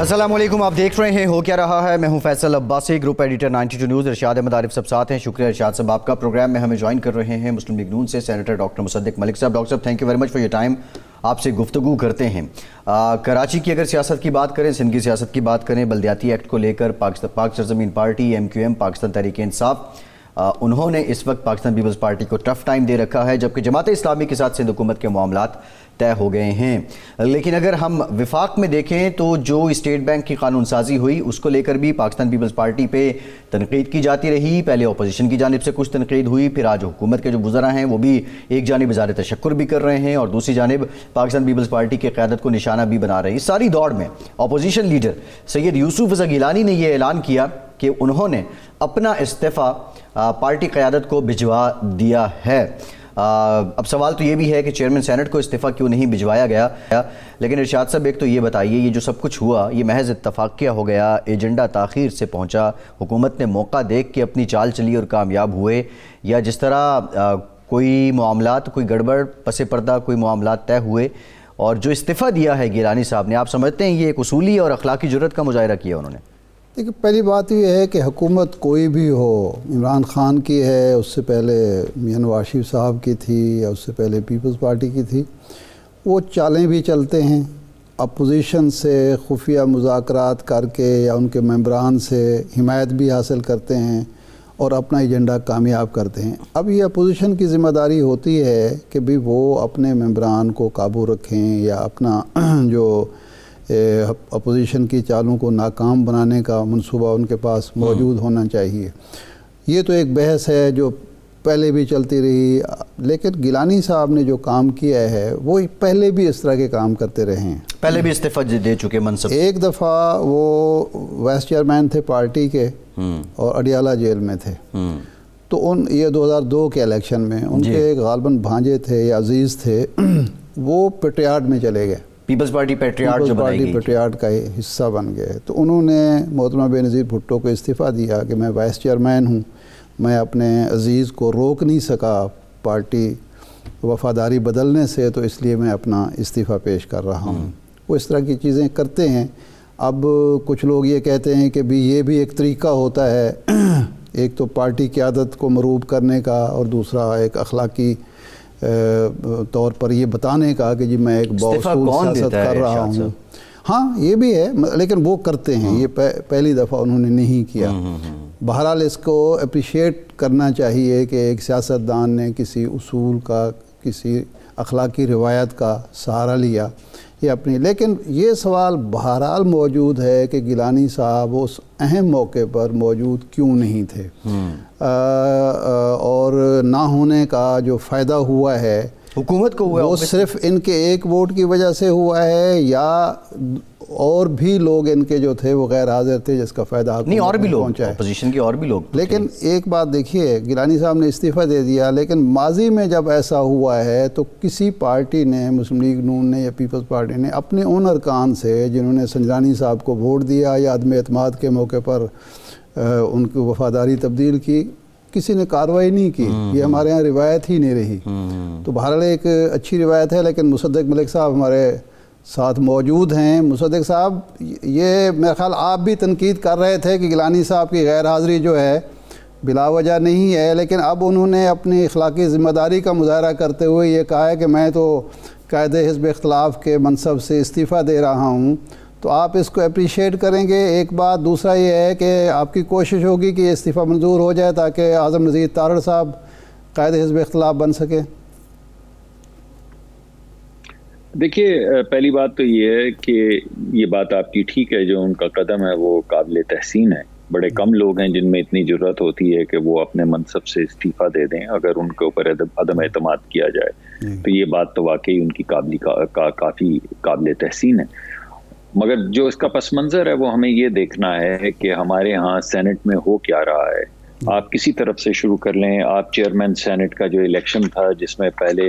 السلام علیکم، آپ دیکھ رہے ہیں ہو کیا رہا ہے۔ میں ہوں Faisal Abbasi, group editor 92 news. Irshad Ahmed Arif صاحب ساتھ ہیں۔ شکریہ ارشاد صاحب، آپ کا پروگرام میں ہمیں جوائن کر رہے ہیں مسلم لیگ نون سے سینیٹر ڈاکٹر مصدق ملک صاحب۔ ڈاکٹر صاحب thank you very much for your time. آپ سے گفتگو کرتے ہیں کراچی کی اگر سیاست کی بات کریں، سندھ کی سیاست کی بات کریں، بلدیاتی ایکٹ کو لے کر پاک سرزمین پارٹی MQM پاکستان تحریک انصاف انہوں نے اس وقت پاکستان پیپلز پارٹی کو ٹف ٹائم دے رکھا ہے، جبکہ جماعت اسلامی کے ساتھ سندھ حکومت کے معاملات طے ہو گئے ہیں۔ لیکن اگر ہم وفاق میں دیکھیں تو جو اسٹیٹ بینک کی قانون سازی ہوئی اس کو لے کر بھی پاکستان پیپلز پارٹی پہ تنقید کی جاتی رہی۔ پہلے اپوزیشن کی جانب سے کچھ تنقید ہوئی، پھر آج حکومت کے جو وزراء ہیں وہ بھی ایک جانب اظہار تشکر بھی کر رہے ہیں اور دوسری جانب پاکستان پیپلز پارٹی کی قیادت کو نشانہ بھی بنا رہے ہیں۔ اس ساری دوڑ میں اپوزیشن لیڈر سید یوسف رضا گیلانی نے یہ اعلان کیا کہ انہوں نے اپنا استعفیٰ پارٹی قیادت کو بھجوا دیا ہے۔ اب سوال تو یہ بھی ہے کہ چیئرمین سینٹ کو استعفیٰ کیوں نہیں بھجوایا گیا، لیکن ارشاد صاحب ایک تو یہ بتائیے یہ جو سب کچھ ہوا یہ محض اتفاقیہ ہو گیا، ایجنڈا تاخیر سے پہنچا، حکومت نے موقع دیکھ کے اپنی چال چلی اور کامیاب ہوئے، یا جس طرح کوئی معاملات کوئی گڑبڑ پس پردہ کوئی معاملات طے ہوئے اور جو استعفیٰ دیا ہے گیلانی صاحب نے، آپ سمجھتے ہیں یہ ایک اصولی اور اخلاقی جرات کا مظاہرہ کیا انہوں نے؟ دیکھیے پہلی بات یہ ہے کہ حکومت کوئی بھی ہو، عمران خان کی ہے، اس سے پہلے میاں نواز شریف صاحب کی تھی، یا اس سے پہلے پیپلز پارٹی کی تھی، وہ چالیں بھی چلتے ہیں، اپوزیشن سے خفیہ مذاکرات کر کے یا ان کے ممبران سے حمایت بھی حاصل کرتے ہیں اور اپنا ایجنڈا کامیاب کرتے ہیں۔ اب یہ اپوزیشن کی ذمہ داری ہوتی ہے کہ بھی وہ اپنے ممبران کو قابو رکھیں یا اپنا جو اپوزیشن کی چالوں کو ناکام بنانے کا منصوبہ ان کے پاس موجود ہونا چاہیے۔ یہ تو ایک بحث ہے جو پہلے بھی چلتی رہی، لیکن گیلانی صاحب نے جو کام کیا ہے وہ پہلے بھی اس طرح کے کام کرتے رہے ہیں، پہلے بھی استعفیٰ دے چکے منصب۔ ایک دفعہ وہ وائس چیئرمین تھے پارٹی کے اور اڈیالہ جیل میں تھے، تو یہ 2002 کے الیکشن میں ان کے غالباً بھانجے تھے یا عزیز تھے، وہ پیٹریاٹ میں چلے گئے، پیپلز پارٹی پیٹریاٹ جو بنائی گئی، پیٹریاٹ کا حصہ بن گئے، تو انہوں نے محترمہ بے نظیر بھٹو کو استعفیٰ دیا کہ میں وائس چیئرمین ہوں، میں اپنے عزیز کو روک نہیں سکا پارٹی وفاداری بدلنے سے، تو اس لیے میں اپنا استعفیٰ پیش کر رہا ہوں۔ وہ اس طرح کی چیزیں کرتے ہیں۔ اب کچھ لوگ یہ کہتے ہیں کہ بھی یہ بھی ایک طریقہ ہوتا ہے، ایک تو پارٹی قیادت کو مروب کرنے کا اور دوسرا ایک اخلاقی طور پر یہ بتانے کا کہ جی میں ایک بااصول سیاست کر رہا ہوں۔ ہاں یہ بھی ہے، لیکن وہ کرتے ہیں، یہ پہلی دفعہ انہوں نے نہیں کیا۔ بہرحال اس کو اپریشیٹ کرنا چاہیے کہ ایک سیاستدان نے کسی اصول کا، کسی اخلاقی روایت کا سہارا لیا یہ اپنی، لیکن یہ سوال بہرحال موجود ہے کہ گیلانی صاحب اس اہم موقع پر موجود کیوں نہیں تھے، اور نہ ہونے کا جو فائدہ ہوا ہے حکومت کو ہوا وہ صرف ان کے ایک ووٹ کی وجہ سے ہوا ہے، یا اور بھی لوگ ان کے جو تھے وہ غیر حاضر تھے جس کا فائدہ نہیں، اور بھی لوگ پہنچا ہے، اپوزیشن کے اور بھی لوگ۔ لیکن ایک بات دیکھیے، گیلانی صاحب نے استعفیٰ دے دیا، لیکن ماضی میں جب ایسا ہوا ہے تو کسی پارٹی نے، مسلم لیگ نون نے یا پیپلز پارٹی نے، اپنے ان ارکان سے جنہوں نے سنجرانی صاحب کو ووٹ دیا یا عدم اعتماد کے موقع پر ان کی وفاداری تبدیل کی، کسی نے کارروائی نہیں کی۔ یہ ہمارے ہاں روایت ہی نہیں رہی، تو بہرحال ایک اچھی روایت ہے۔ لیکن مصدق ملک صاحب ہمارے ساتھ موجود ہیں۔ مصدق صاحب، یہ میرا خیال آپ بھی تنقید کر رہے تھے کہ گیلانی صاحب کی غیر حاضری جو ہے بلا وجہ نہیں ہے، لیکن اب انہوں نے اپنی اخلاقی ذمہ داری کا مظاہرہ کرتے ہوئے یہ کہا ہے کہ میں تو قائد حزب اختلاف کے منصب سے استعفیٰ دے رہا ہوں، تو آپ اس کو اپریشیٹ کریں گے، ایک بات۔ دوسرا یہ ہے کہ آپ کی کوشش ہوگی کہ یہ استعفیٰ منظور ہو جائے تاکہ اعظم نذیر تارڑ صاحب قائد حزب اختلاف بن سکے۔ دیکھیے پہلی بات تو یہ ہے کہ یہ بات آپ کی ٹھیک ہے، جو ان کا قدم ہے وہ قابل تحسین ہے۔ بڑے کم لوگ ہیں جن میں اتنی جرات ہوتی ہے کہ وہ اپنے منصب سے استعفیٰ دے دیں اگر ان کے اوپر عدم اعتماد کیا جائے، تو یہ بات تو واقعی ان کی کافی قابل تحسین ہے۔ مگر جو اس کا پس منظر ہے وہ ہمیں یہ دیکھنا ہے کہ ہمارے ہاں سینٹ میں ہو کیا رہا ہے۔ آپ کسی طرف سے شروع کر لیں، آپ چیئرمین سینٹ کا جو الیکشن تھا جس میں پہلے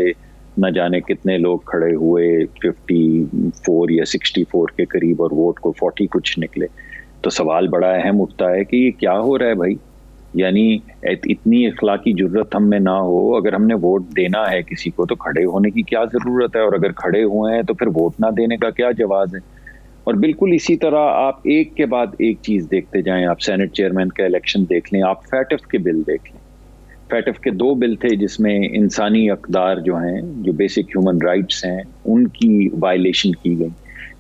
نہ جانے کتنے لوگ کھڑے ہوئے، 54 یا 64 کے قریب، اور ووٹ کو 40 کچھ نکلے، تو سوال بڑا اہم اٹھتا ہے کہ یہ کیا ہو رہا ہے بھائی؟ یعنی اتنی اخلاقی جرت ہم میں نہ ہو، اگر ہم نے ووٹ دینا ہے کسی کو تو کھڑے ہونے کی کیا ضرورت ہے، اور اگر کھڑے ہوئے ہیں تو پھر ووٹ نہ دینے کا کیا جواز ہے؟ اور بالکل اسی طرح آپ ایک کے بعد ایک چیز دیکھتے جائیں. آپ سینٹ چیئرمین کا الیکشن دیکھ لیں, آپ فیٹف کے بل دیکھ لیں. فیٹف کے 2 بل تھے جس میں انسانی اقدار جو ہیں, جو بیسک ہیومن رائٹس ہیں, ان کی وائلیشن کی گئی.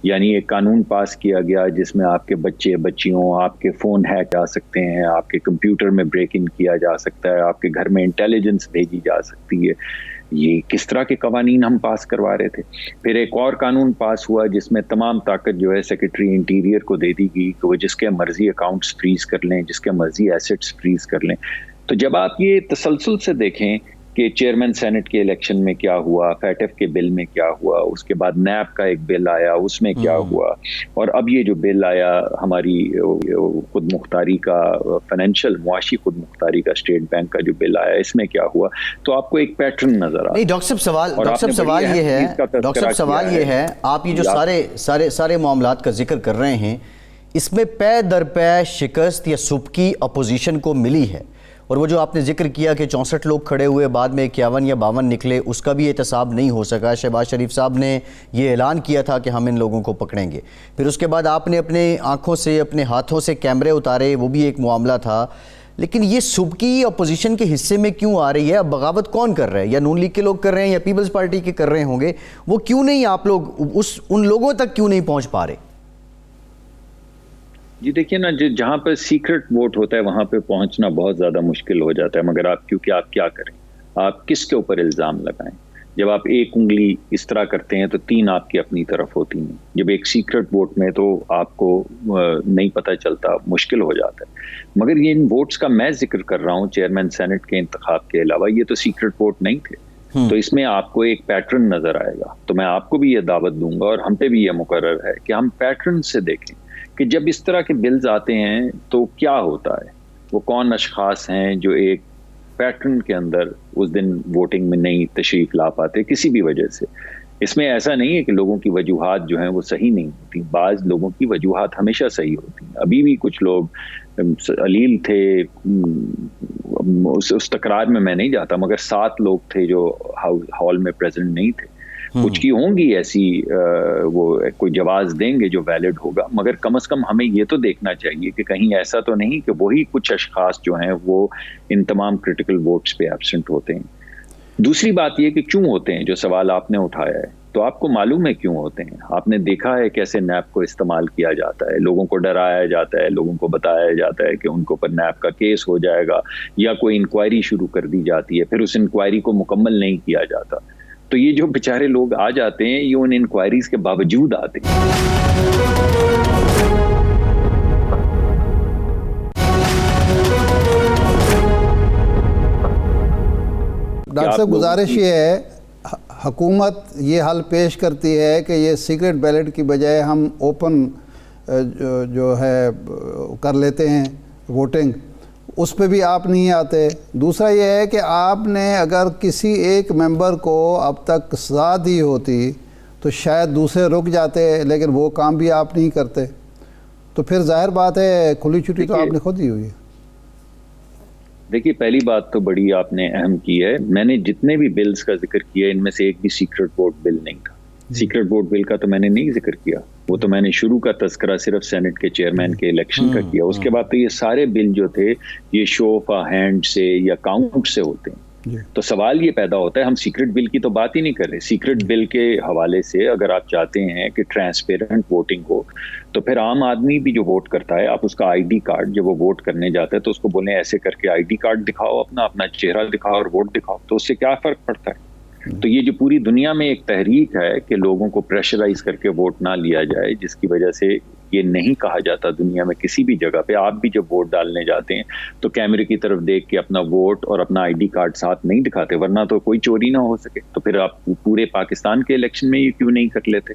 یعنی ایک قانون پاس کیا گیا جس میں آپ کے بچے بچیوں, آپ کے فون ہیک آ سکتے ہیں, آپ کے کمپیوٹر میں بریک ان کیا جا سکتا ہے, آپ کے گھر میں انٹیلیجنس بھیجی جا سکتی ہے. یہ کس طرح کے قوانین ہم پاس کروا رہے تھے. پھر ایک اور قانون پاس ہوا جس میں تمام طاقت جو ہے سیکرٹری انٹیریئر کو دے دی گئی کہ وہ جس کے مرضی اکاؤنٹس فریز کر لیں, جس کے مرضی ایسٹس فریز کر لیں. تو جب آپ یہ تسلسل سے دیکھیں کہ چیئرمین سینٹ کے الیکشن میں کیا ہوا, فیٹف کے بل میں کیا ہوا, اس کے بعد نیب کا ایک بل آیا اس میں کیا ہوا, اور اب یہ جو بل آیا ہماری خود مختاری کا, فائنینشیل معاشی خود مختاری کا, اسٹیٹ بینک کا جو بل آیا, اس میں کیا ہوا, تو آپ کو ایک پیٹرن نظر آتا ہے. نہیں ڈاکٹر صاحب سوال یہ ہے, آپ یہ جو سارے معاملات کا ذکر کر رہے ہیں, اس میں پے در پے شکست یا سبکی اپوزیشن کو ملی ہے, اور وہ جو آپ نے ذکر کیا کہ 64 لوگ کھڑے ہوئے, بعد میں 51 یا 52 نکلے, اس کا بھی احتساب نہیں ہو سکا. شہباز شریف صاحب نے یہ اعلان کیا تھا کہ ہم ان لوگوں کو پکڑیں گے. پھر اس کے بعد آپ نے اپنے آنکھوں سے, اپنے ہاتھوں سے کیمرے اتارے, وہ بھی ایک معاملہ تھا. لیکن یہ سبکی اپوزیشن کے حصے میں کیوں آ رہی ہے؟ اب بغاوت کون کر رہا ہے؟ یا نون لیگ کے لوگ کر رہے ہیں یا پیپلز پارٹی کے کر رہے ہوں گے, وہ کیوں نہیں آپ لوگ ان لوگوں تک کیوں نہیں پہنچ پا رہے؟ جی دیکھیے نا, جہاں پہ سیکرٹ ووٹ ہوتا ہے وہاں پہ پہنچنا بہت زیادہ مشکل ہو جاتا ہے. مگر کیونکہ آپ کیا کریں, آپ کس کے اوپر الزام لگائیں؟ جب آپ ایک انگلی اس طرح کرتے ہیں تو 3 آپ کی اپنی طرف ہوتی ہیں. جب ایک سیکرٹ ووٹ میں تو آپ کو نہیں پتہ چلتا, مشکل ہو جاتا ہے. مگر یہ ان ووٹس کا میں ذکر کر رہا ہوں چیئرمین سینٹ کے انتخاب کے علاوہ, یہ تو سیکرٹ ووٹ نہیں تھے. تو اس میں آپ کو ایک پیٹرن نظر آئے گا. تو میں آپ کو بھی یہ دعوت دوں گا, اور ہم پہ بھی یہ مقرر ہے کہ ہم پیٹرن سے دیکھیں کہ جب اس طرح کے بلز آتے ہیں تو کیا ہوتا ہے, وہ کون اشخاص ہیں جو ایک پیٹرن کے اندر اس دن ووٹنگ میں نہیں تشریف لا پاتے کسی بھی وجہ سے. اس میں ایسا نہیں ہے کہ لوگوں کی وجوہات جو ہیں وہ صحیح نہیں ہوتی, بعض لوگوں کی وجوہات ہمیشہ صحیح ہوتی ہیں. ابھی بھی کچھ لوگ علیل تھے, اس تکرار میں نہیں جاتا, مگر 7 لوگ تھے جو ہال میں پریزنٹ نہیں تھے. کچھ کی ہوں گی ایسی, وہ کوئی جواز دیں گے جو ویلڈ ہوگا, مگر کم از کم ہمیں یہ تو دیکھنا چاہیے کہ کہیں ایسا تو نہیں کہ وہی کچھ اشخاص جو ہیں وہ ان تمام کرٹیکل ووٹس پہ ایبسنٹ ہوتے ہیں. دوسری بات یہ کہ کیوں ہوتے ہیں, جو سوال آپ نے اٹھایا ہے, تو آپ کو معلوم ہے کیوں ہوتے ہیں. آپ نے دیکھا ہے کیسے نیب کو استعمال کیا جاتا ہے, لوگوں کو ڈرایا جاتا ہے, لوگوں کو بتایا جاتا ہے کہ ان کے اوپر نیب کا کیس ہو جائے گا, یا کوئی انکوائری شروع کر دی جاتی ہے, پھر اس انکوائری کو مکمل نہیں کیا جاتا. تو یہ جو بیچارے لوگ آ جاتے ہیں, یہ ان انکوائریز کے باوجود آتے ہیں. ڈاکٹر صاحب گزارش یہ ہے, حکومت یہ حل پیش کرتی ہے کہ یہ سیکرٹ بیلٹ کی بجائے ہم اوپن جو ہے کر لیتے ہیں ووٹنگ, اس پہ بھی آپ نہیں آتے. دوسرا یہ ہے کہ آپ نے اگر کسی ایک ممبر کو اب تک سزا دی ہوتی تو شاید دوسرے رک جاتے, لیکن وہ کام بھی آپ نہیں کرتے. تو پھر ظاہر بات ہے کھلی چھٹی تو آپ نے خود دی ہوئی ہے. دیکھیے پہلی بات تو بڑی آپ نے اہم کی ہے, میں نے جتنے بھی بلز کا ذکر کیا ان میں سے ایک بھی سیکرٹ ووٹ بل نہیں تھا. سیکرٹ ووٹ بل کا تو میں نے نہیں ذکر کیا, وہ تو میں نے شروع کا تذکرہ صرف سینٹ کے چیئرمین کے الیکشن کا کیا. اس کے بعد تو یہ سارے بل جو تھے یہ شو آف ہینڈ سے یا کاؤنٹ سے ہوتے ہیں. تو سوال یہ پیدا ہوتا ہے, ہم سیکرٹ بل کی تو بات ہی نہیں کر رہے. سیکرٹ بل کے حوالے سے اگر آپ چاہتے ہیں کہ ٹرانسپیرنٹ ووٹنگ ہو, تو پھر عام آدمی بھی جو ووٹ کرتا ہے, آپ اس کا آئی ڈی کارڈ, جب وہ ووٹ کرنے جاتا ہے تو اس کو بولیں ایسے کر کے آئی ڈی کارڈ دکھاؤ, اپنا چہرہ دکھاؤ اور ووٹ دکھاؤ, تو اس سے کیا فرق پڑتا ہے؟ تو یہ جو پوری دنیا میں ایک تحریک ہے کہ لوگوں کو پریشرائز کر کے ووٹ نہ لیا جائے, جس کی وجہ سے یہ نہیں کہا جاتا دنیا میں کسی بھی جگہ پہ, آپ بھی جب ووٹ ڈالنے جاتے ہیں تو کیمرے کی طرف دیکھ کے اپنا ووٹ اور اپنا آئی ڈی کارڈ ساتھ نہیں دکھاتے, ورنہ تو کوئی چوری نہ ہو سکے. تو پھر آپ پورے پاکستان کے الیکشن میں یہ کیوں نہیں کر لیتے؟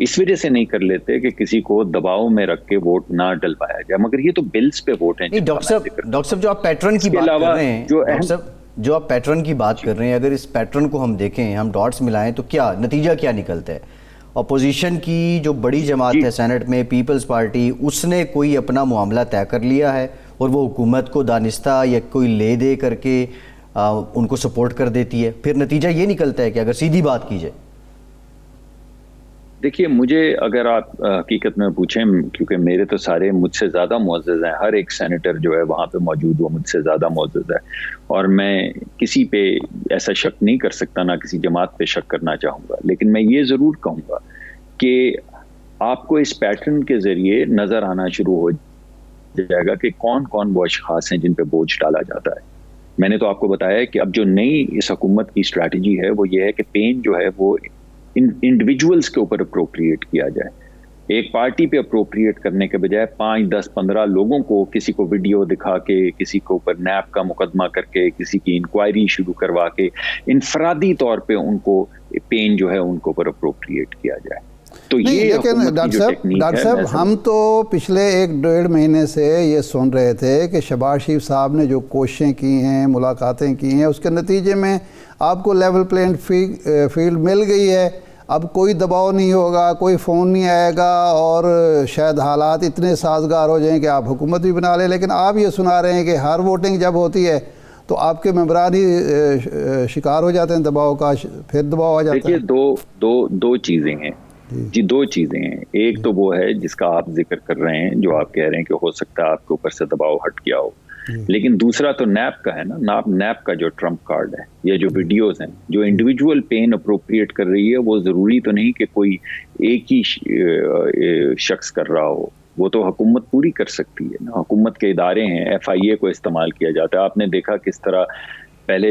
اس وجہ سے نہیں کر لیتے کہ کسی کو دباؤ میں رکھ کے ووٹ نہ ڈلوایا جائے. مگر یہ تو بلز پہ ووٹ ہیں. ڈاکٹر صاحب جو آپ پیٹرن کی بات کر رہے ہیں, جو آپ پیٹرن کی بات کر رہے ہیں, اگر اس پیٹرن کو ہم دیکھیں, ہم ڈاٹس ملائیں, تو کیا نتیجہ کیا نکلتا ہے؟ اپوزیشن کی جو بڑی جماعت ہے سینٹ میں, پیپلز پارٹی, اس نے کوئی اپنا معاملہ طے کر لیا ہے اور وہ حکومت کو دانستہ یا کوئی لے دے کر کے ان کو سپورٹ کر دیتی ہے. پھر نتیجہ یہ نکلتا ہے کہ اگر سیدھی بات کی جائے, دیکھیے مجھے اگر آپ حقیقت میں پوچھیں، کیونکہ میرے تو سارے مجھ سے زیادہ معزز ہیں، ہر ایک سینیٹر جو ہے وہاں پہ موجود وہ مجھ سے زیادہ معزز ہے، اور میں کسی پہ ایسا شک نہیں کر سکتا، نہ کسی جماعت پہ شک کرنا چاہوں گا، لیکن میں یہ ضرور کہوں گا کہ آپ کو اس پیٹرن کے ذریعے نظر آنا شروع ہو جائے گا کہ کون کون وہ اشخاص ہیں جن پہ بوجھ ڈالا جاتا ہے۔ میں نے تو آپ کو بتایا ہے کہ اب جو نئی اس حکومت کی اسٹریٹجی ہے وہ یہ ہے کہ پین جو ہے وہ انڈیویجولز کے اوپر اپروپریٹ کیا جائے، ایک پارٹی پہ اپروپریٹ کرنے کے بجائے 5 10 15 لوگوں کو، کسی کو ویڈیو دکھا کے، کسی کو اوپر نیب کا مقدمہ کر کے، کسی کی انکوائری شروع کروا کے انفرادی طور پہ ان کو پین جو ہے ان کو اوپر اپروپریٹ کیا جائے۔ تو نہیں، یہ لیکن ڈاکٹر صاحب ہم تو پچھلے 1-1.5 مہینے سے یہ سن رہے تھے کہ شہباز شریف صاحب نے جو کوششیں کی ہیں، ملاقاتیں کی ہیں، اس کے نتیجے میں آپ کو لیول پلینڈ فیلڈ مل گئی ہے، اب کوئی دباؤ نہیں ہوگا، کوئی فون نہیں آئے گا، اور شاید حالات اتنے سازگار ہو جائیں کہ آپ حکومت بھی بنا لیں۔ لیکن آپ یہ سنا رہے ہیں کہ ہر ووٹنگ جب ہوتی ہے تو آپ کے ممبران ہی شکار ہو جاتے ہیں دباؤ کا، پھر دباؤ آ جاتا ہے۔ دیکھیے دو چیزیں ہیں جی، 2 چیزیں ہیں۔ ایک تو وہ ہے جس کا آپ ذکر کر رہے ہیں، جو آپ کہہ رہے ہیں کہ ہو سکتا ہے آپ کے اوپر سے دباؤ ہٹ گیا ہو، لیکن دوسرا تو نیب کا ہے نا، نیب کا جو ٹرمپ کارڈ ہے، یہ جو ویڈیوز ہیں جو انڈیویجول پین اپروپریٹ کر رہی ہے، وہ ضروری تو نہیں کہ کوئی ایک ہی شخص کر رہا ہو، وہ تو حکومت پوری کر سکتی ہے نا۔ حکومت کے ادارے ہیں، FIA کو استعمال کیا جاتا ہے۔ آپ نے دیکھا کس طرح پہلے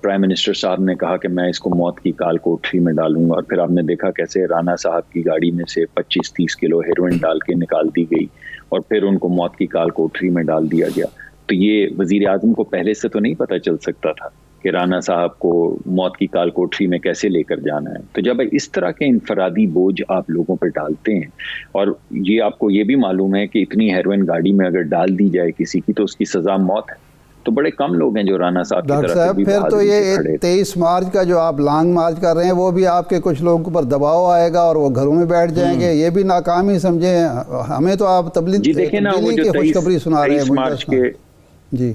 پرائم منسٹر صاحب نے کہا کہ میں اس کو موت کی کال کوٹری میں ڈالوں گا، اور پھر آپ نے دیکھا کیسے رانا صاحب کی گاڑی میں سے 25-30 کلو ہیروئن ڈال کے نکال دی گئی، اور پھر ان کو موت کی کال کوٹری میں ڈال دیا گیا۔ تو یہ وزیر اعظم کو پہلے سے تو نہیں پتہ چل سکتا تھا کہ رانا صاحب کو موت کی کال کوٹری میں کیسے لے کر جانا ہے؟ تو جب اس طرح کے انفرادی بوجھ آپ لوگوں پہ ڈالتے ہیں، اور یہ آپ کو یہ بھی معلوم ہے کہ اتنی ہیروئن گاڑی میں اگر ڈال دی جائے کسی کی تو اس کی سزا موت ہے، تو بڑے کم لوگ ہیں جو رانا صاحب کی ڈاکٹر صاحب پھر تو یہ 23 مارچ کا جو آپ لانگ مارچ کر رہے ہیں وہ بھی آپ کے کچھ لوگوں پر دباؤ آئے گا اور وہ گھروں میں بیٹھ جائیں گے، یہ بھی ناکام ہی سمجھیں۔ ہمیں تو آپ تبدیلی کی خوشخبری سنا رہے ہیں۔ جی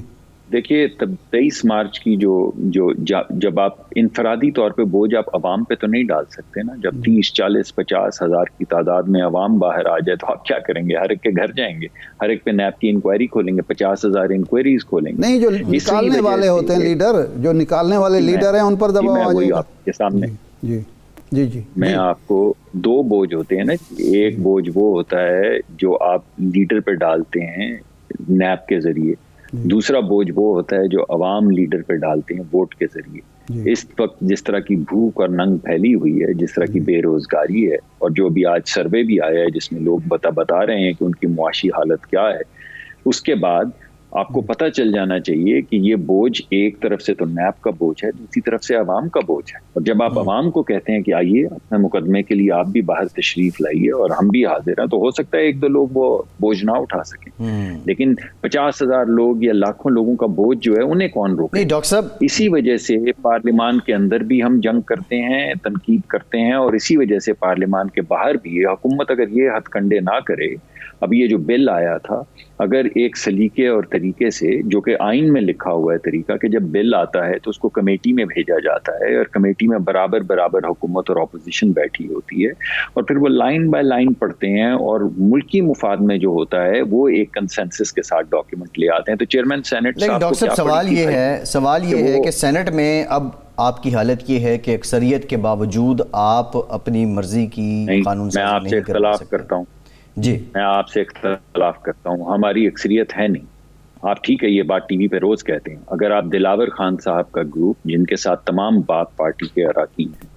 دیکھیے 23 مارچ کی جو جب آپ انفرادی طور پہ بوجھ آپ عوام پہ تو نہیں ڈال سکتے نا، جب 30 40 50 ہزار کی تعداد میں عوام باہر آ جائے تو آپ کیا کریں گے؟ ہر ایک کے گھر جائیں گے، ہر ایک پہ نیب کی انکوائری کھولیں گے، 50,000 انکوائریز کھولیں گے۔ نہیں، جو نکالنے والے ہوتے ہیں لیڈر، جو نکالنے والے لیڈر ہیں ان پر دباؤ آ جائے گا۔ آپ کے سامنے جی میں آپ کو 2 بوجھ ہوتے ہیں نا، ایک بوجھ وہ ہوتا ہے جو آپ لیڈر پہ ڈالتے ہیں نیب کے ذریعے، دوسرا بوجھ وہ ہوتا ہے جو عوام لیڈر پہ ڈالتے ہیں ووٹ کے ذریعے۔ اس وقت جس طرح کی بھوک اور ننگ پھیلی ہوئی ہے، جس طرح کی بے روزگاری ہے، اور جو بھی آج سروے بھی آیا ہے جس میں لوگ بتا رہے ہیں کہ ان کی معاشی حالت کیا ہے، اس کے بعد آپ کو پتہ چل جانا چاہیے کہ یہ بوجھ ایک طرف سے تو نیب کا بوجھ ہے، دوسری طرف سے عوام کا بوجھ ہے۔ اور جب آپ عوام کو کہتے ہیں کہ آئیے اپنے مقدمے کے لیے آپ بھی باہر تشریف لائیے اور ہم بھی حاضر ہیں، تو ہو سکتا ہے 1-2 لوگ وہ بوجھ نہ اٹھا سکیں، لیکن 50,000 لوگ یا لاکھوں لوگوں کا بوجھ جو ہے انہیں کون روکے؟ ڈاکٹر صاحب اسی وجہ سے پارلیمان کے اندر بھی ہم جنگ کرتے ہیں، تنقید کرتے ہیں، اور اسی وجہ سے پارلیمان کے باہر بھی حکومت اگر یہ ہتھ کنڈے نہ کرے، اب یہ جو بل آیا تھا، اگر ایک سلیقے اور طریقے سے، جو کہ آئین میں لکھا ہوا ہے طریقہ کہ جب بل آتا ہے تو اس کو کمیٹی میں بھیجا جاتا ہے، اور کمیٹی میں برابر حکومت اور اپوزیشن بیٹھی ہوتی ہے، اور پھر وہ لائن بائی لائن پڑھتے ہیں، اور ملکی مفاد میں جو ہوتا ہے وہ ایک کنسنسس کے ساتھ ڈاکیومنٹ لے آتے ہیں۔ تو چیئرمین سینٹ صاحب، ڈاکٹر صاحب سوال یہ ہے کہ سینٹ میں اب آپ کی حالت یہ ہے کہ اکثریت کے باوجود آپ اپنی مرضی کی قانون سازی نہیں کر سکتے۔ میں آپ سے اختلاف کرتا ہوں جی، میں آپ سے اختلاف کرتا ہوں، ہماری اکثریت ہے نہیں۔ آپ ٹھیک ہے یہ بات ٹی وی پہ روز کہتے ہیں، اگر آپ دلاور خان صاحب کا گروپ جن کے ساتھ تمام بات پارٹی کے اراکین ہیں،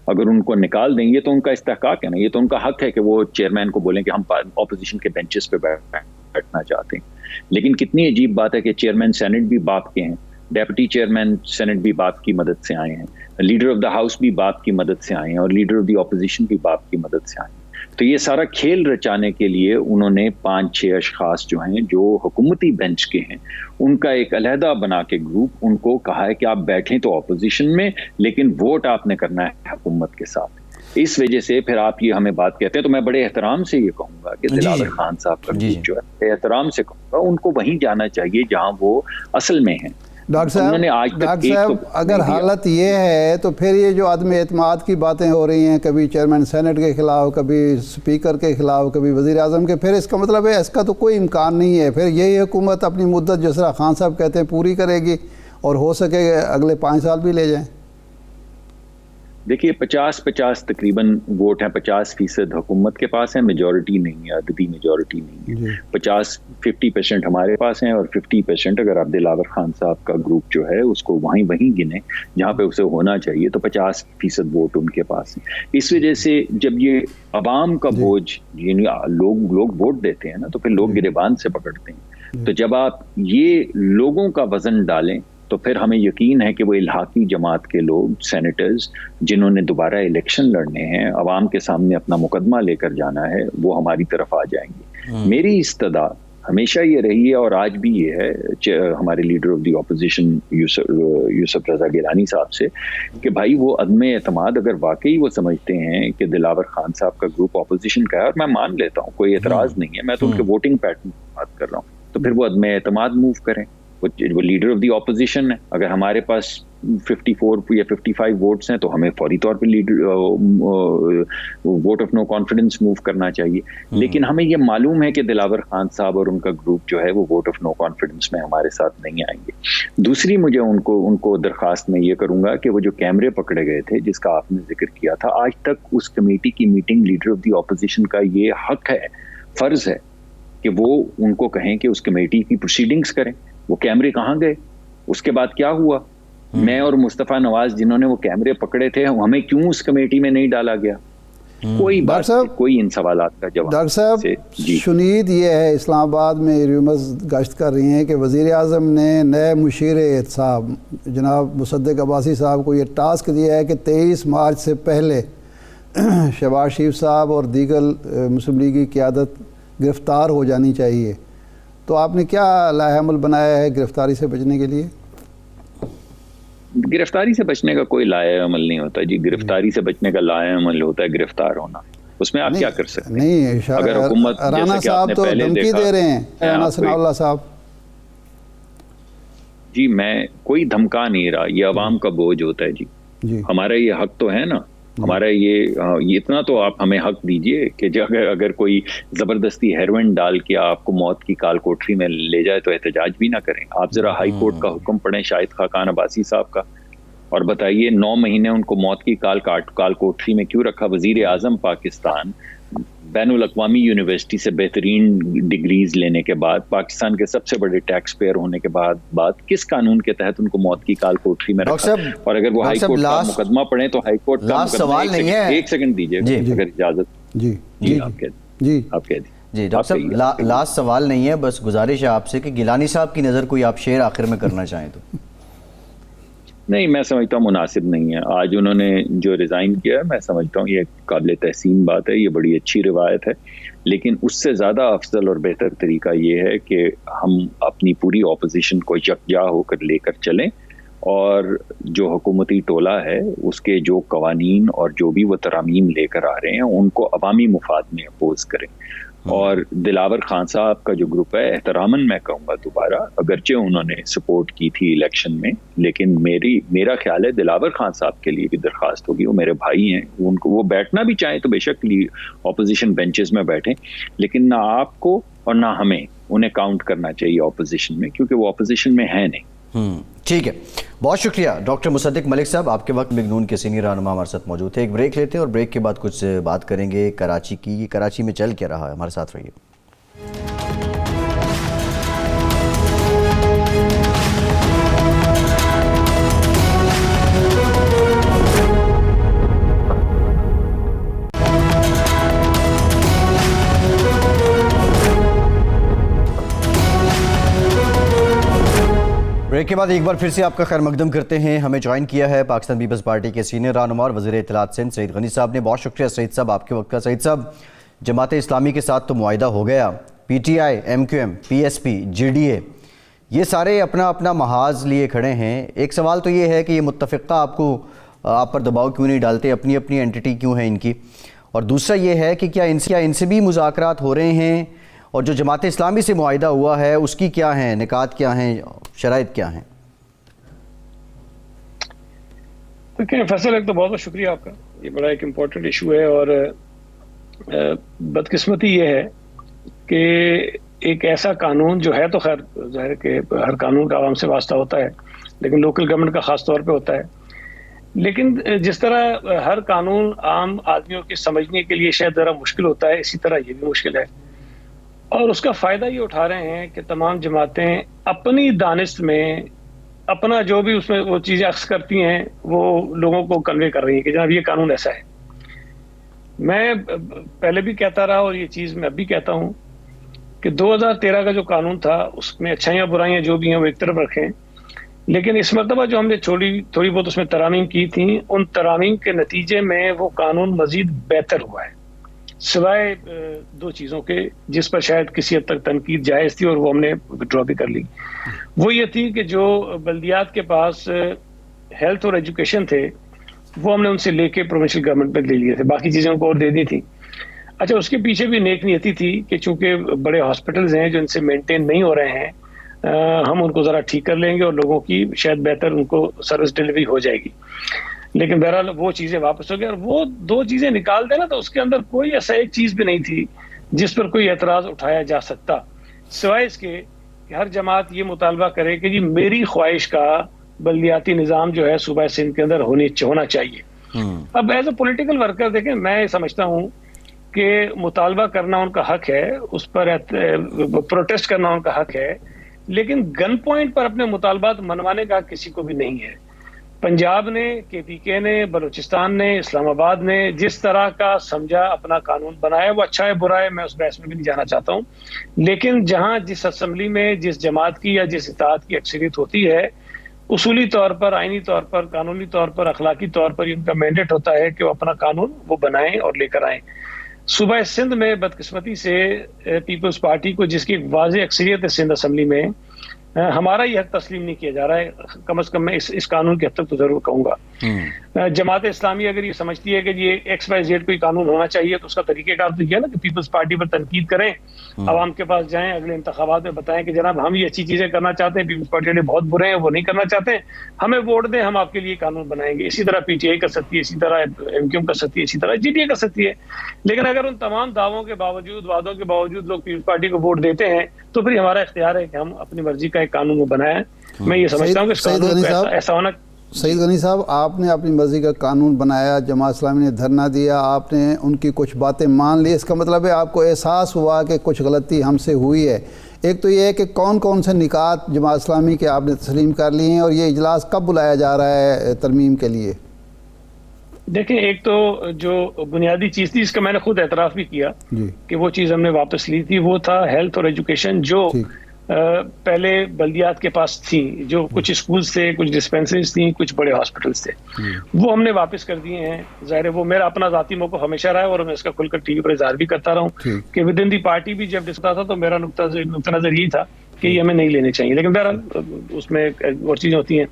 اگر ان کو نکال دیں، یہ تو ان کا استحقاق ہے نا، یہ تو ان کا حق ہے کہ وہ چیئرمین کو بولیں کہ ہم اپوزیشن کے بینچز پہ بیٹھنا چاہتے ہیں۔ لیکن کتنی عجیب بات ہے کہ چیئرمین سینٹ بھی باپ کے ہیں، ڈیپٹی چیئرمین سینٹ بھی باپ کی مدد سے آئے ہیں، لیڈر آف دا ہاؤس بھی باپ کی مدد سے آئے ہیں، اور لیڈر آف دی اپوزیشن بھی باپ کی مدد سے آئے ہیں۔ تو یہ سارا کھیل رچانے کے لیے انہوں نے 5-6 اشخاص جو ہیں جو حکومتی بینچ کے ہیں، ان کا ایک علیحدہ بنا کے گروپ، ان کو کہا ہے کہ آپ بیٹھیں تو اپوزیشن میں، لیکن ووٹ آپ نے کرنا ہے حکومت کے ساتھ۔ اس وجہ سے پھر آپ یہ ہمیں بات کہتے ہیں، تو میں بڑے احترام سے یہ کہوں گا کہ دلاور خان صاحب کا گروپ جو ہے، احترام سے کہوں گا ان کو وہیں جانا چاہیے جہاں وہ اصل میں ہیں۔ ڈاکٹر انہوں نے آج صاحب تک ڈاکٹر ایک صاحب تو اگر نہیں دیا۔ حالت یہ ہے تو پھر یہ جو عدم اعتماد کی باتیں ہو رہی ہیں، کبھی چیئرمین سینٹ کے خلاف، کبھی اسپیکر کے خلاف، کبھی وزیر اعظم کے، پھر اس کا مطلب ہے اس کا تو کوئی امکان نہیں ہے، پھر یہی حکومت اپنی مدت جس طرح خان صاحب کہتے ہیں پوری کرے گی اور ہو سکے اگلے 5 سال بھی لے جائیں؟ دیکھیے 50-50 تقریباً ووٹ ہیں، 50% حکومت کے پاس ہیں، میجورٹی نہیں ہے، عددی میجورٹی نہیں ہے۔ 50% ہمارے پاس ہیں اور 50% اگر آپ دلاور خان صاحب کا گروپ جو ہے اس کو وہیں گنیں جہاں پہ اسے ہونا چاہیے تو 50% ووٹ ان کے پاس ہیں۔ اس وجہ سے جب یہ عوام کا بوجھ، یعنی لوگ ووٹ دیتے ہیں نا تو پھر لوگ گریبان سے پکڑتے ہیں، تو جب آپ یہ لوگوں کا وزن ڈالیں تو پھر ہمیں یقین ہے کہ وہ الحاقی جماعت کے لوگ، سینیٹرز جنہوں نے دوبارہ الیکشن لڑنے ہیں، عوام کے سامنے اپنا مقدمہ لے کر جانا ہے، وہ ہماری طرف آ جائیں گے۔ میری استدا ہمیشہ یہ رہی ہے اور آج بھی یہ ہے ہمارے لیڈر آف دی اپوزیشن یوسف رضا گیلانی صاحب سے کہ بھائی وہ عدم اعتماد اگر واقعی وہ سمجھتے ہیں کہ دلاور خان صاحب کا گروپ اپوزیشن کا ہے، اور میں مان لیتا ہوں کوئی اعتراض نہیں ہے، میں تو ان کے ووٹنگ پیٹرن کی بات کر رہا ہوں، تو پھر وہ عدم اعتماد موو کریں۔ وہ لیڈر آف دی اپوزیشن ہے، اگر ہمارے پاس 54 یا 55 ووٹس ہیں تو ہمیں فوری طور پہ vote of no confidence move کرنا چاہیے، لیکن ہمیں یہ معلوم ہے کہ دلاور خان صاحب اور ان کا گروپ جو ہے وہ ووٹ آف نو کانفیڈنس میں ہمارے ساتھ نہیں آئیں گے۔ دوسری مجھے ان کو درخواست میں یہ کروں گا کہ وہ جو کیمرے پکڑے گئے تھے جس کا آپ نے ذکر کیا تھا، آج تک اس کمیٹی کی meeting leader of the opposition کا یہ حق ہے، فرض ہے کہ وہ ان کو کہیں کہ اس کمیٹی کی پروسیڈنگز کریں۔ وہ کیمرے کہاں گئے؟ اس کے بعد کیا ہوا؟ میں اور مصطفیٰ نواز جنہوں نے وہ کیمرے پکڑے تھے، ہمیں کیوں اس کمیٹی میں نہیں ڈالا گیا؟ کوئی بات نہیں، کوئی ان سوالات کا جواب۔ ڈاکٹر صاحب شنید یہ ہے، اسلام آباد میں ریومرز گشت کر رہی ہیں کہ وزیر اعظم نے نئے مشیر احتساب جناب مصدق عباسی صاحب کو یہ ٹاسک دیا ہے کہ 23 مارچ سے پہلے شہباز شریف صاحب اور دیگر مسلم لیگ کی قیادت گرفتار ہو جانی چاہیے، تو آپ نے کیا لائحہ عمل بنایا ہے گرفتاری سے بچنے کے لیے؟ گرفتاری سے بچنے کا کوئی لائحہ عمل نہیں ہوتا جی، گرفتاری سے بچنے کا لائحہ عمل ہوتا ہے گرفتار ہونا، اس میں آپ کیا کر سکتے ہیں؟ نہیں، اگر حکومت رانا صاحب تو دھمکی دے رہے ہیں، رانا ثناء اللہ صاحب۔ جی میں کوئی دھمکا نہیں رہا، یہ عوام کا بوجھ ہوتا ہے جی، ہمارا یہ حق تو ہے نا، ہمارا یہ اتنا تو آپ ہمیں حق دیجئے کہ اگر کوئی زبردستی ہیروئن ڈال کے آپ کو موت کی کال کوٹری میں لے جائے تو احتجاج بھی نہ کریں۔ آپ ذرا ہائی کورٹ کا حکم پڑھیں شاہد خاقان عباسی صاحب کا، اور بتائیے 9 مہینے ان کو موت کی کال کوٹری میں کیوں رکھا؟ وزیر اعظم پاکستان بین الاقوامی یونیورسٹی سے بہترین ڈگریز لینے کے بعد، پاکستان کے سب سے بڑے ٹیکس پیئر ہونے کے بعد کس قانون کے تحت ان کو موت کی کال کوٹری میں رکھا؟ اور اگر وہ ہائی کورٹ کا مقدمہ پڑھیں تو ہائی کورٹ کا سوال نہیں ہے، ایک سیکنڈ دیجیے اگر اجازت۔ جی آپ کہہ دیجیے۔ جی ڈاکٹر صاحب لاسٹ سوال نہیں ہے، بس گزارش ہے آپ سے کہ گیلانی صاحب کی نظر کوئی آپ شعر آخر میں کرنا چاہیں تو۔ نہیں، میں سمجھتا ہوں مناسب نہیں ہے، آج انہوں نے جو ریزائن کیا ہے میں سمجھتا ہوں یہ قابل تحسین بات ہے، یہ بڑی اچھی روایت ہے، لیکن اس سے زیادہ افضل اور بہتر طریقہ یہ ہے کہ ہم اپنی پوری اپوزیشن کو یکجا ہو کر لے کر چلیں، اور جو حکومتی ٹولہ ہے اس کے جو قوانین اور جو بھی وہ ترامیم لے کر آ رہے ہیں ان کو عوامی مفاد میں اپوز کریں۔ اور دلاور خان صاحب کا جو گروپ ہے، احتراماً میں کہوں گا دوبارہ، اگرچہ انہوں نے سپورٹ کی تھی الیکشن میں، لیکن میرا خیال ہے دلاور خان صاحب کے لیے بھی درخواست ہوگی، وہ میرے بھائی ہیں، ان کو وہ بیٹھنا بھی چاہیں تو بے شک اپوزیشن بینچز میں بیٹھیں، لیکن نہ آپ کو اور نہ ہمیں انہیں کاؤنٹ کرنا چاہیے اپوزیشن میں، کیونکہ وہ اپوزیشن میں ہے نہیں۔ ٹھیک ہے، بہت شکریہ ڈاکٹر مصدق ملک صاحب، آپ کے وقت مغنون کے سینئر رہنما ہمارے ساتھ موجود تھے۔ ایک بریک لیتے ہیں اور بریک کے بعد کچھ بات کریں گے کراچی کی، کراچی میں چل کیا رہا ہے، ہمارے ساتھ رہیے۔ بریک کے بعد ایک بار پھر سے آپ کا خیر مقدم کرتے ہیں۔ ہمیں جوائن کیا ہے پاکستان پیپلز پارٹی کے سینئر رہنما اور وزیر اطلاعات سندھ سعید غنی صاحب نے۔ بہت شکریہ سعید صاحب آپ کے وقت کا۔ سعید صاحب، جماعت اسلامی کے ساتھ تو معاہدہ ہو گیا، P T I, M Q M, P S P, J D A, یہ سارے اپنا اپنا محاذ لیے کھڑے ہیں۔ ایک سوال تو یہ ہے کہ یہ متفقہ آپ پر دباؤ کیوں نہیں ڈالتے، اپنی اپنی اینٹی کیوں ہیں ان کی؟ اور دوسرا یہ ہے کہ کیا ان سے بھی مذاکرات ہو رہے ہیں، اور جو جماعت اسلامی سے معاہدہ ہوا ہے اس کی کیا ہیں نکات، کیا ہیں شرائط، کیا ہیں؟ دیکھیں فیصل، ایک تو بہت بہت شکریہ آپ کا، یہ بڑا ایک امپورٹنٹ ایشو ہے، اور بدقسمتی یہ ہے کہ ایک ایسا قانون جو ہے، تو خیر ظاہر ہے کہ ہر قانون کا عوام سے واسطہ ہوتا ہے، لیکن لوکل گورنمنٹ کا خاص طور پہ ہوتا ہے، لیکن جس طرح ہر قانون عام آدمیوں کے سمجھنے کے لیے شاید ذرا مشکل ہوتا ہے، اسی طرح یہ بھی مشکل ہے، اور اس کا فائدہ یہ اٹھا رہے ہیں کہ تمام جماعتیں اپنی دانست میں اپنا جو بھی اس میں وہ چیزیں عکس کرتی ہیں وہ لوگوں کو کنوے کر رہی ہیں کہ جناب یہ قانون ایسا ہے۔ میں پہلے بھی کہتا رہا اور یہ چیز میں اب بھی کہتا ہوں کہ 2013 کا جو قانون تھا اس میں اچھائیاں برائیاں جو بھی ہیں وہ ایک طرف رکھیں، لیکن اس مرتبہ جو ہم نے تھوڑی بہت اس میں ترامیم کی تھیں، ان ترامیم کے نتیجے میں وہ قانون مزید بہتر ہوا ہے، سوائے دو چیزوں کے جس پر شاید کسی حد تک تنقید جائز تھی اور وہ ہم نے وڈرا بھی کر لی۔ وہ یہ تھی کہ جو بلدیات کے پاس ہیلتھ اور ایجوکیشن تھے وہ ہم نے ان سے لے کے پروونشل گورنمنٹ پہ لے لیے تھے، باقی چیزیں ان کو اور دے دی تھی۔ اچھا، اس کے پیچھے بھی نیک نیتی تھی کہ چونکہ بڑے ہاسپٹلز ہیں جو ان سے مینٹین نہیں ہو رہے ہیں، ہم ان کو ذرا ٹھیک کر لیں گے اور لوگوں کی شاید بہتر ان کو سروس ڈلیوری ہو جائے گی، لیکن بہرحال وہ چیزیں واپس ہو گئی، اور وہ دو چیزیں نکال دیں نا تو اس کے اندر کوئی ایسا ایک چیز بھی نہیں تھی جس پر کوئی اعتراض اٹھایا جا سکتا، سوائے اس کے کہ ہر جماعت یہ مطالبہ کرے کہ جی میری خواہش کا بلدیاتی نظام جو ہے صوبہ سندھ کے اندر ہونا چاہیے۔ اب ایز اے پولیٹیکل ورکر دیکھیں، میں سمجھتا ہوں کہ مطالبہ کرنا ان کا حق ہے، اس پر پروٹیسٹ کرنا ان کا حق ہے، لیکن گن پوائنٹ پر اپنے مطالبات منوانے کا کسی کو بھی نہیں ہے۔ پنجاب نے، کے پی کے نے، بلوچستان نے، اسلام آباد نے جس طرح کا سمجھا اپنا قانون بنایا، وہ اچھا ہے برا ہے میں اس بحث میں بھی نہیں جانا چاہتا ہوں، لیکن جہاں جس اسمبلی میں جس جماعت کی یا جس اتحاد کی اکثریت ہوتی ہے، اصولی طور پر، آئینی طور پر، قانونی طور پر، اخلاقی طور پر ان کا مینڈیٹ ہوتا ہے کہ وہ اپنا قانون وہ بنائیں اور لے کر آئیں۔ صوبہ سندھ میں بدقسمتی سے پیپلز پارٹی کو، جس کی ایک واضح اکثریت ہے سندھ اسمبلی میں، ہمارا یہ حق تسلیم نہیں کیا جا رہا ہے، کم از کم میں اس قانون کے حد تک تو ضرور کہوں گا۔ جماعت اسلامی اگر یہ سمجھتی ہے کہ یہ ایکس وائی زیڈ کوئی قانون ہونا چاہیے تو اس کا طریقہ کار تو یہ ہے نا کہ پیپلز پارٹی پر تنقید کریں، عوام کے پاس جائیں، اگلے انتخابات میں بتائیں کہ جناب ہم یہ اچھی چیزیں کرنا چاہتے ہیں، پیپلز پارٹی والے بہت برے ہیں وہ نہیں کرنا چاہتے ہیں، ہمیں ووٹ دیں، ہم آپ کے لیے قانون بنائیں گے۔ اسی طرح پی ٹی آئی کر سکتی ہے، اسی طرح ایم کیو ایم کر سکتی ہے، اسی طرح جی ٹی اے کر سکتی ہے، لیکن اگر ان تمام دعووں کے باوجود، وعدوں کے باوجود لوگ پیپلز پارٹی کو ووٹ دیتے ہیں تو پھر ہمارا اختیار ہے کہ ہم اپنی مرضی کا ایک قانون بنائیں۔ میں یہ سمجھتا ہوں کہ اس قانون کو ایسا ہونا۔ سعید غنی صاحب، آپ نے اپنی مرضی کا قانون بنایا، جماعت اسلامی نے دھرنا دیا، آپ نے ان کی کچھ باتیں مان لی، اس کا مطلب ہے آپ کو احساس ہوا کہ کچھ غلطی ہم سے ہوئی ہے۔ ایک تو یہ ہے کہ کون کون سے نکات جماعت اسلامی کے آپ نے تسلیم کر لیے ہیں، اور یہ اجلاس کب بلایا جا رہا ہے ترمیم کے لیے؟ دیکھیں، ایک تو جو بنیادی چیز تھی، اس کا میں نے خود اعتراف بھی کیا کہ وہ چیز ہم نے واپس لی تھی، وہ تھا ہیلتھ اور ایجوکیشن، جو پہلے بلدیات کے پاس تھی، جو کچھ اسکولز تھے، کچھ ڈسپینسریز تھیں، کچھ بڑے ہاسپٹلز تھے، وہ ہم نے واپس کر دیے ہیں۔ ظاہر ہے وہ میرا اپنا ذاتی موقف ہمیشہ رہا ہے اور میں اس کا کھل کر ٹی وی پر اظہار بھی کرتا رہا ہوں کہ ود ان دی پارٹی بھی جب ڈسکس تھا تو میرا نقطہ نظر یہی تھا کہ یہ ہمیں نہیں لینے چاہیے، لیکن بہرحال اس میں اور چیزیں ہوتی ہیں۔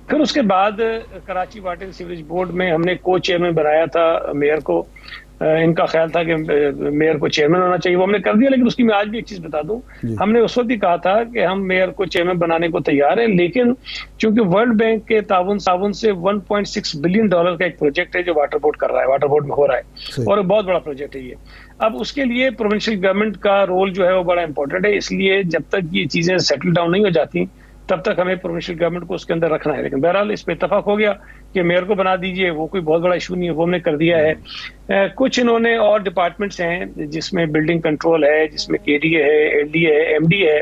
پھر اس کے بعد کراچی واٹر سیوریج بورڈ میں ہم نے کو چیئرمین بنایا تھا میئر کو، ان کا خیال تھا کہ میئر کو چیئرمین ہونا چاہیے، وہ ہم نے کر دیا، لیکن اس کی میں آج بھی ایک چیز بتا دوں، ہم نے اس وقت ہی کہا تھا کہ ہم میئر کو چیئرمین بنانے کو تیار ہیں، لیکن چونکہ ورلڈ بینک کے تعاون سے 1.6 بلین ڈالر کا ایک پروجیکٹ ہے جو واٹر بورڈ کر رہا ہے، واٹر بورڈ میں ہو رہا ہے، اور بہت بڑا پروجیکٹ ہے یہ۔ اب اس کے لیے پروونشل گورنمنٹ کا رول جو ہے وہ بڑا امپورٹنٹ ہے، اس لیے جب تک یہ چیزیں سیٹل ڈاؤن نہیں ہو جاتی تب تک ہمیں پروونشل گورنمنٹ کو اس کے اندر رکھنا ہے، لیکن بہرحال اس پہ اتفاق ہو گیا کہ میئر کو بنا دیجئے، وہ کوئی بہت بڑا ایشو نہیں ہے، وہ ہم نے کر دیا ہے۔ کچھ انہوں نے اور ڈپارٹمنٹس ہیں جس میں بلڈنگ کنٹرول ہے، جس میں کے ڈی اے ہے، ایل ڈی اے ہے، ایم ڈی ہے،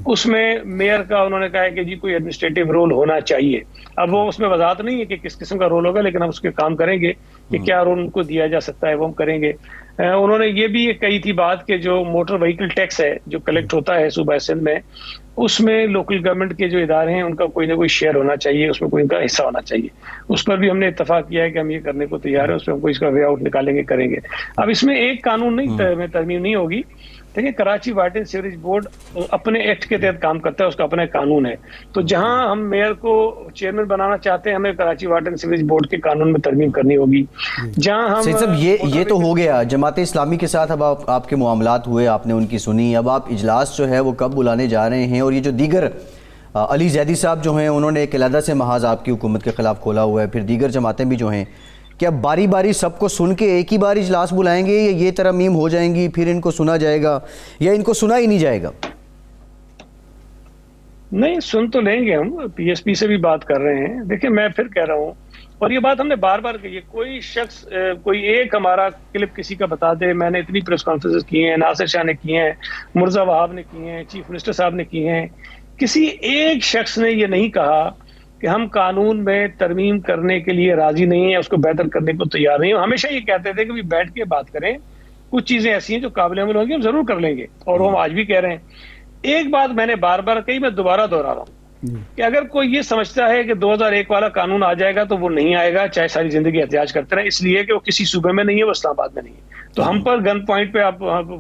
اس میں میئر کا انہوں نے کہا ہے کہ جی کوئی ایڈمنسٹریٹو رول ہونا چاہیے۔ اب وہ اس میں وضاحت نہیں ہے کہ کس قسم کا رول ہوگا، لیکن ہم اس کے کام کریں گے کہ کیا رول ان کو دیا جا سکتا ہے، وہ ہم کریں گے۔ انہوں نے یہ بھی کہی تھی بات کہ جو موٹر وہیکل ٹیکس ہے جو کلیکٹ ہوتا ہے صوبہ سندھ میں، اس میں لوکل گورنمنٹ کے جو ادارے ہیں ان کا کوئی نہ کوئی شیئر ہونا چاہیے، اس میں کوئی ان کا حصہ ہونا چاہیے۔ اس پر بھی ہم نے اتفاق کیا ہے کہ ہم یہ کرنے کو تیار ہیں، اس میں ہم کوئی اس کا وے آؤٹ نکالیں گے، کریں گے۔ اب اس میں ایک قانون نہیں ترمیم نہیں ہوگی، دیکھیں کراچی واٹر سیوریج بورڈ اپنے ایکٹ کے تحت کام کرتا ہے، اس کا اپنا قانون ہے، تو جہاں ہم میئر کو چیئرمین بنانا چاہتے ہیں ہمیں کراچی واٹر سیوریج بورڈ کے قانون میں ترمیم کرنی ہوگی۔ جہاں ہم سید صاحب یہ تو ہو گیا جماعت اسلامی کے ساتھ، اب آپ کے معاملات ہوئے، آپ نے ان کی سنی، اب آپ اجلاس جو ہے وہ کب بلانے جا رہے ہیں، اور یہ جو دیگر علی زیدی صاحب جو ہیں انہوں نے ایک علیحدہ سے محاذ آپ کی حکومت کے خلاف کھولا ہوا ہے، پھر دیگر جماعتیں بھی جو ہیں، کیا باری باری سب کو سن کے ایک ہی بار اجلاس بلائیں گے، یا یہ ترمیم ہو جائیں گی پھر ان کو سنا جائے گا، یا ان کو سنا ہی نہیں جائے گا؟ نہیں، سن تو لیں گے ہم، پی ایس پی سے بھی بات کر رہے ہیں. دیکھیں میں پھر کہہ رہا ہوں، اور یہ بات ہم نے بار بار کہی ہے، کوئی شخص کوئی ایک ہمارا کلپ کسی کا بتا دے، میں نے اتنی پریس کانفرنس کی ہیں، ناصر شاہ نے کی ہیں، مرزا وہاب نے کی ہیں، چیف منسٹر صاحب نے کی ہیں، کسی ایک شخص نے یہ نہیں کہا کہ ہم قانون میں ترمیم کرنے کے لیے راضی نہیں ہیں، اس کو بہتر کرنے کو تیار نہیں ہیں. ہمیشہ یہ کہتے تھے کہ بیٹھ کے بات کریں، کچھ چیزیں ایسی ہیں جو قابل عمل ہوں گی، ہم ضرور کر لیں گے، اور وہ ہم آج بھی کہہ رہے ہیں. ایک بات میں نے بار بار کہی، میں دوبارہ دہرا رہا ہوں کہ اگر کوئی یہ سمجھتا ہے کہ 2001 والا قانون آ جائے گا تو وہ نہیں آئے گا، چاہے ساری زندگی احتجاج کرتے رہے، اس لیے کہ وہ کسی صوبے میں نہیں ہے، وہ اسلام آباد میں نہیں ہے. تو ہم پر گن پوائنٹ پہ آپ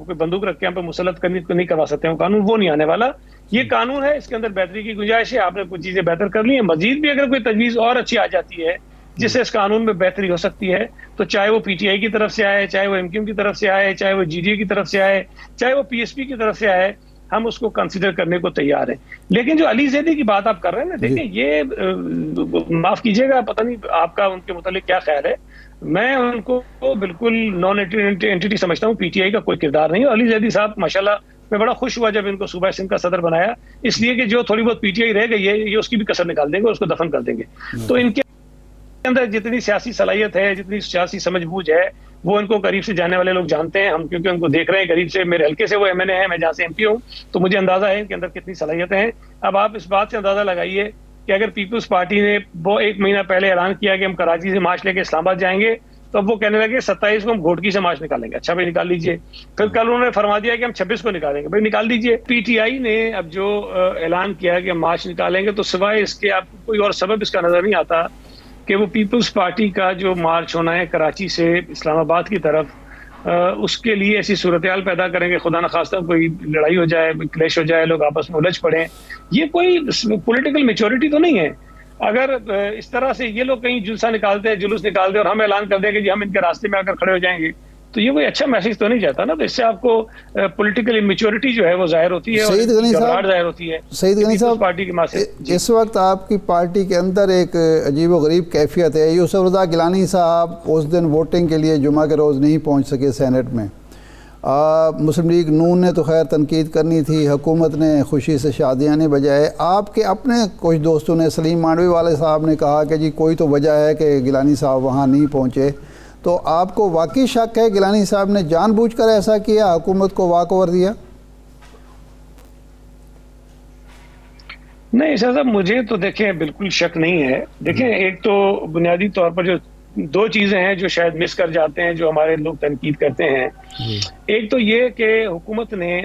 بندوق رکھ کے ہم پہ مسلط کرنے کو نہیں کروا سکتے. وہ قانون وہ نہیں آنے والا. یہ قانون ہے، اس کے اندر بہتری کی گنجائش ہے، آپ نے کچھ چیزیں بہتر کر لی ہیں. مزید بھی اگر کوئی تجویز اور اچھی آ جاتی ہے جس سے اس قانون میں بہتری ہو سکتی ہے، تو چاہے وہ پی ٹی آئی کی طرف سے آئے، چاہے وہ ایم کیو ایم کی طرف سے آئے، چاہے وہ جی ڈی اے کی طرف سے آئے، چاہے وہ پی ایس پی کی طرف سے آئے، ہم اس کو کنسیڈر کرنے کو تیار ہیں. لیکن جو علی زیدی کی بات آپ کر رہے ہیں نا، دیکھیں یہ معاف کیجیے گا، پتہ نہیں آپ کا ان کے متعلق کیا خیال ہے، میں ان کو بالکل نان اینٹی سمجھتا ہوں. پی ٹی آئی کا کوئی کردار نہیں ہے. علی زیدی صاحب ماشاءاللہ میں بڑا خوش ہوا جب ان کو صوبہ سندھ کا صدر بنایا، اس لیے کہ جو تھوڑی بہت پی ٹی آئی رہ گئی ہے یہ اس کی بھی کسر نکال دیں گے، اس کو دفن کر دیں گے. تو ان کے اندر جتنی سیاسی صلاحیت ہے، جتنی سیاسی سمجھ بوجھ ہے، وہ ان کو قریب سے جانے والے لوگ جانتے ہیں. ہم کیونکہ ان کو دیکھ رہے ہیں قریب سے، میرے حلقے سے وہ ایم این اے ہیں، میں جہاں سے ایم پی ہوں، تو مجھے اندازہ ہے ان کے اندر کتنی صلاحیتیں ہیں. اب آپ اس بات سے اندازہ لگائیے کہ اگر پیپلز پارٹی نے وہ 1 مہینہ پہلے اعلان کیا کہ ہم کراچی سے مارچ لے کے اسلام آباد جائیں گے، تو اب وہ کہنے لگے 27 کو ہم گھوٹکی سے مارچ نکالیں گے. اچھا بھائی نکال لیجئے. پھر کل انہوں نے فرما دیا کہ ہم 26 کو نکالیں گے. بھائی نکال دیجئے. پی ٹی آئی نے اب جو اعلان کیا کہ ہم مارچ نکالیں گے، تو سوائے اس کے آپ کو کوئی اور سبب اس کا نظر نہیں آتا کہ وہ پیپلز پارٹی کا جو مارچ ہونا ہے کراچی سے اسلام آباد کی طرف، اس کے لیے ایسی صورتحال پیدا کریں گے، خدا نخواستہ کوئی لڑائی ہو جائے، کلیش ہو جائے، لوگ آپس میں الجھ پڑیں. یہ کوئی پولیٹیکل میچورٹی تو نہیں ہے. اگر اس طرح سے یہ لوگ کہیں جلوس نکالتے ہیں اور ہم اعلان کر دیں کہ جی ہم ان کے راستے میں آ کر کھڑے ہو جائیں گے، تو یہ کوئی اچھا میسج تو نہیں جاتا نا. تو اس سے آپ کو پولیٹیکل انمیچورٹی جو ہے وہ ظاہر ہوتی ہے، سعید غنی صاحب ظاہر ہوتی ہے. سعید غنی صاحب پارٹی کی ماں سے اس وقت آپ کی پارٹی کے اندر ایک عجیب و غریب کیفیت ہے. یوسف رضا گیلانی صاحب اس دن ووٹنگ کے لیے جمعہ کے روز نہیں پہنچ سکے سینٹ میں. مسلم لیگ نون نے تو خیر تنقید کرنی تھی، حکومت نے خوشی سے شادیاں نہیں بجائے. آپ کے اپنے کچھ دوستوں نے، سلیم مانڈوی والے صاحب نے کہا کہ جی کوئی تو وجہ ہے کہ گیلانی صاحب وہاں نہیں پہنچے. تو آپ کو واقعی شک ہے گیلانی صاحب نے جان بوجھ کر ایسا کیا، حکومت کو واک اوور دیا؟ نہیں شاہ صاحب، مجھے تو دیکھیں بالکل شک نہیں ہے. دیکھیں ایک تو بنیادی طور پر جو 2 چیزیں ہیں جو شاید مس کر جاتے ہیں، جو ہمارے لوگ تنقید کرتے ہیں. ایک تو یہ کہ حکومت نے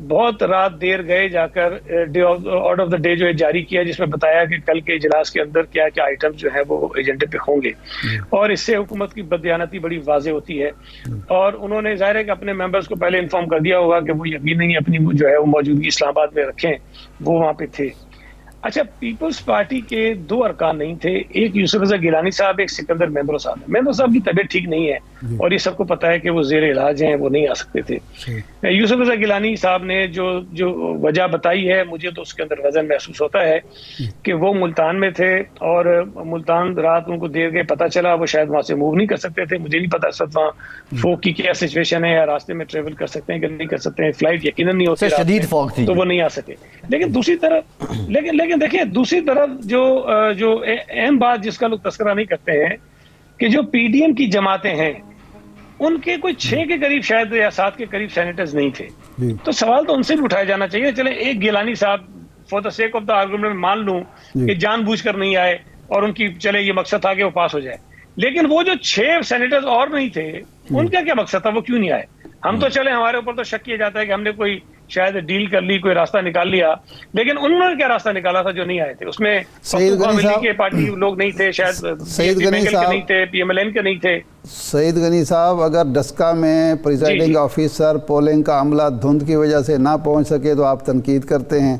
بہت رات دیر گئے جا کر آؤٹ آف دا ڈے جو ہے جاری کیا، جس میں بتایا کہ کل کے اجلاس کے اندر کیا کیا آئٹم جو ہیں وہ ایجنڈے پہ ہوں گے. اور اس سے حکومت کی بددیانتی بڑی واضح ہوتی ہے. اور انہوں نے ظاہر ہے کہ اپنے ممبرز کو پہلے انفارم کر دیا ہوگا کہ وہ یقیناً اپنی جو ہے وہ موجودگی اسلام آباد میں رکھیں، وہ وہاں پہ تھے. اچھا، پیپلز پارٹی کے 2 ارکان نہیں تھے، ایک یوسف رضا گیلانی صاحب، ایک سکندر مہندرو صاحب. مہندرو صاحب کی طبیعت ٹھیک نہیں ہے اور یہ سب کو پتا ہے کہ وہ زیر علاج ہیں، وہ نہیں آ سکتے تھے. یوسف رضا گیلانی صاحب نے جو وجہ بتائی ہے، مجھے تو اس کے اندر وزن محسوس ہوتا ہے کہ وہ ملتان میں تھے اور ملتان رات ان کو دیر گئے، پتہ چلا وہ شاید وہاں سے موو نہیں کر سکتے تھے. مجھے نہیں پتا اس وقت وہاں فوگ کی کیا سچویشن ہے، یا راستے میں ٹریول کر سکتے ہیں کہ نہیں کر سکتے ہیں، فلائٹ یقیناً نہیں ہوتی، شدید فوگ تھی تو وہ نہیں آ سکے. لیکن دوسری طرف دیکھیں دوسری طرف جو اہم بات جس کا لوگ تذکرہ نہیں کرتے ہیں کہ جو پی ڈی ایم کی جماعتیں ہیں ان کے کوئی 6 کے قریب شاید یا 7 کے قریب سینیٹرز نہیں تھے. تو سوال تو ان سے بھی اٹھایا جانا چاہیے. چلے ایک گیلانی صاحب for the sake of the argument مان لوں کہ جان بوجھ کر نہیں آئے اور ان کی چلے یہ مقصد تھا کہ وہ پاس ہو جائے، لیکن وہ جو 6 سینیٹرز اور نہیں تھے ان کا کیا مقصد تھا، وہ کیوں نہیں آئے؟ ہم تو چلے ہمارے اوپر تو شک کیا جاتا ہے کہ ہم نے کوئی شاید ڈیل کر لی، کوئی راستہ نکال لیا، لیکن انہوں نے کیا راستہ نکالا تھا جو نہیں آئے تھے؟ اس میں کے پارٹی لوگ نہیں تھے، شاید سعید غنی صاحب نہیں تھے، پی ایم ایل این کے نہیں تھے. سعید غنی صاحب، اگر ڈسکا میں پریزائڈنگ آفیسر پولنگ کا عملہ دھند کی وجہ سے نہ پہنچ سکے تو آپ تنقید کرتے ہیں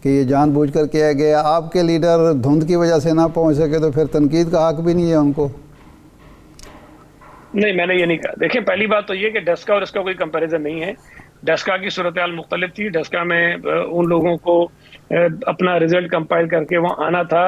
کہ یہ جان بوجھ کر کیا گیا. آپ کے لیڈر دھند کی وجہ سے نہ پہنچ سکے تو پھر تنقید کا حق بھی نہیں ہے ان کو؟ نہیں، میں نے یہ نہیں کہا. دیکھیں پہلی بات تو یہ کہ ڈسکا اور اس کا کوئی کمپیریزن نہیں ہے. ڈسکا کی صورتحال مختلف تھی. ڈسکا میں ان لوگوں کو اپنا رزلٹ کمپائل کر کے وہاں آنا تھا,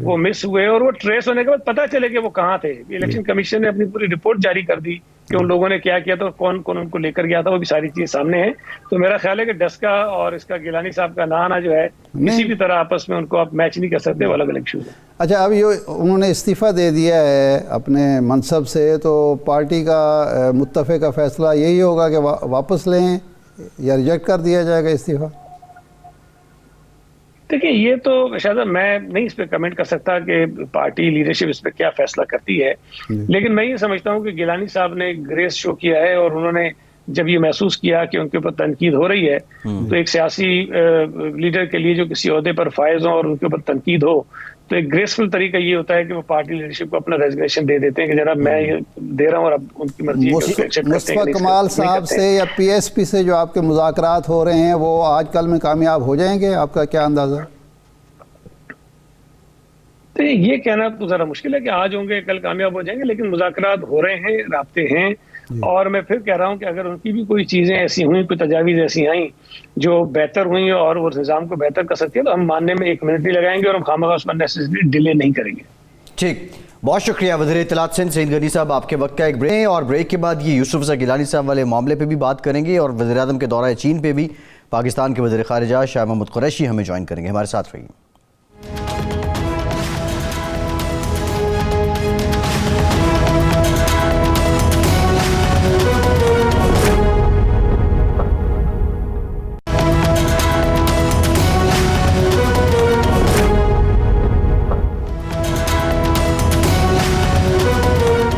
وہ مس ہوئے, اور وہ ٹریس ہونے کے بعد پتہ چلے کہ وہ کہاں تھے. الیکشن کمیشن نے اپنی پوری رپورٹ جاری کر دی کہ ان لوگوں نے کیا کیا تھا, کون کون ان کو لے کر گیا تھا, وہ بھی ساری چیزیں سامنے ہیں. تو میرا خیال ہے کہ ڈسکا اور اس کا گیلانی صاحب کا نہ آنا جو ہے کسی بھی طرح آپس میں ان کو آپ میچ نہیں کر سکتے, وہ الگ الگ ایشوز ہیں. اچھا, اب یہ انہوں نے استعفیٰ دے دیا ہے اپنے منصب سے, تو پارٹی کا متفق کا فیصلہ یہی ہوگا کہ واپس لیں یا ریجیکٹ کر دیا جائے گا استعفیٰ؟ دیکھیں, یہ تو شاید میں نہیں اس پہ کمنٹ کر سکتا کہ پارٹی لیڈرشپ اس پہ کیا فیصلہ کرتی ہے, لیکن میں یہ سمجھتا ہوں کہ گیلانی صاحب نے گریس شو کیا ہے, اور انہوں نے جب یہ محسوس کیا کہ ان کے اوپر تنقید ہو رہی ہے, تو ایک سیاسی لیڈر کے لیے جو کسی عہدے پر فائز ہوں اور ان کے اوپر تنقید ہو, تو ایک گریسفل طریقہ یہ ہوتا ہے کہ وہ پارٹی لیڈرشپ کو اپنا ریزگنیشن دے دیتے ہیں کہ جناب میں دے رہا ہوں اور اب ان کی مرضی ہے. مصطفیٰ کمال صاحب سے یا پی ایس پی سے جو آپ کے مذاکرات ہو رہے ہیں وہ آج کل میں کامیاب ہو جائیں گے, آپ کا کیا اندازہ؟ تو یہ کہنا تو ذرا مشکل ہے کہ آج ہوں گے کل کامیاب ہو جائیں گے, لیکن مذاکرات ہو رہے ہیں, رابطے ہیں. اور میں پھر کہہ رہا ہوں کہ اگر ان کی بھی کوئی چیزیں ایسی ہوئیں, کوئی تجاویز ایسی آئیں جو بہتر ہوئیں اور وہ نظام کو بہتر کر سکتی ہے, تو ہم ماننے میں 1 منٹ نہیں لگائیں گے اور ہم خامخواہ اس پر نیسیسری ڈیلے نہیں کریں گے. ٹھیک, بہت شکریہ وزیر اطلاعات سندھ سعید غنی صاحب. آپ کے وقت کا ایک بریک, اور بریک کے بعد یہ یوسف رضا گیلانی صاحب والے معاملے پہ بھی بات کریں گے, اور وزیر اعظم کے دورہ چین پہ بھی پاکستان کے وزیر خارجہ شاہ محمود قریشی ہمیں جوائن کریں گے. ہمارے ساتھ رہیے.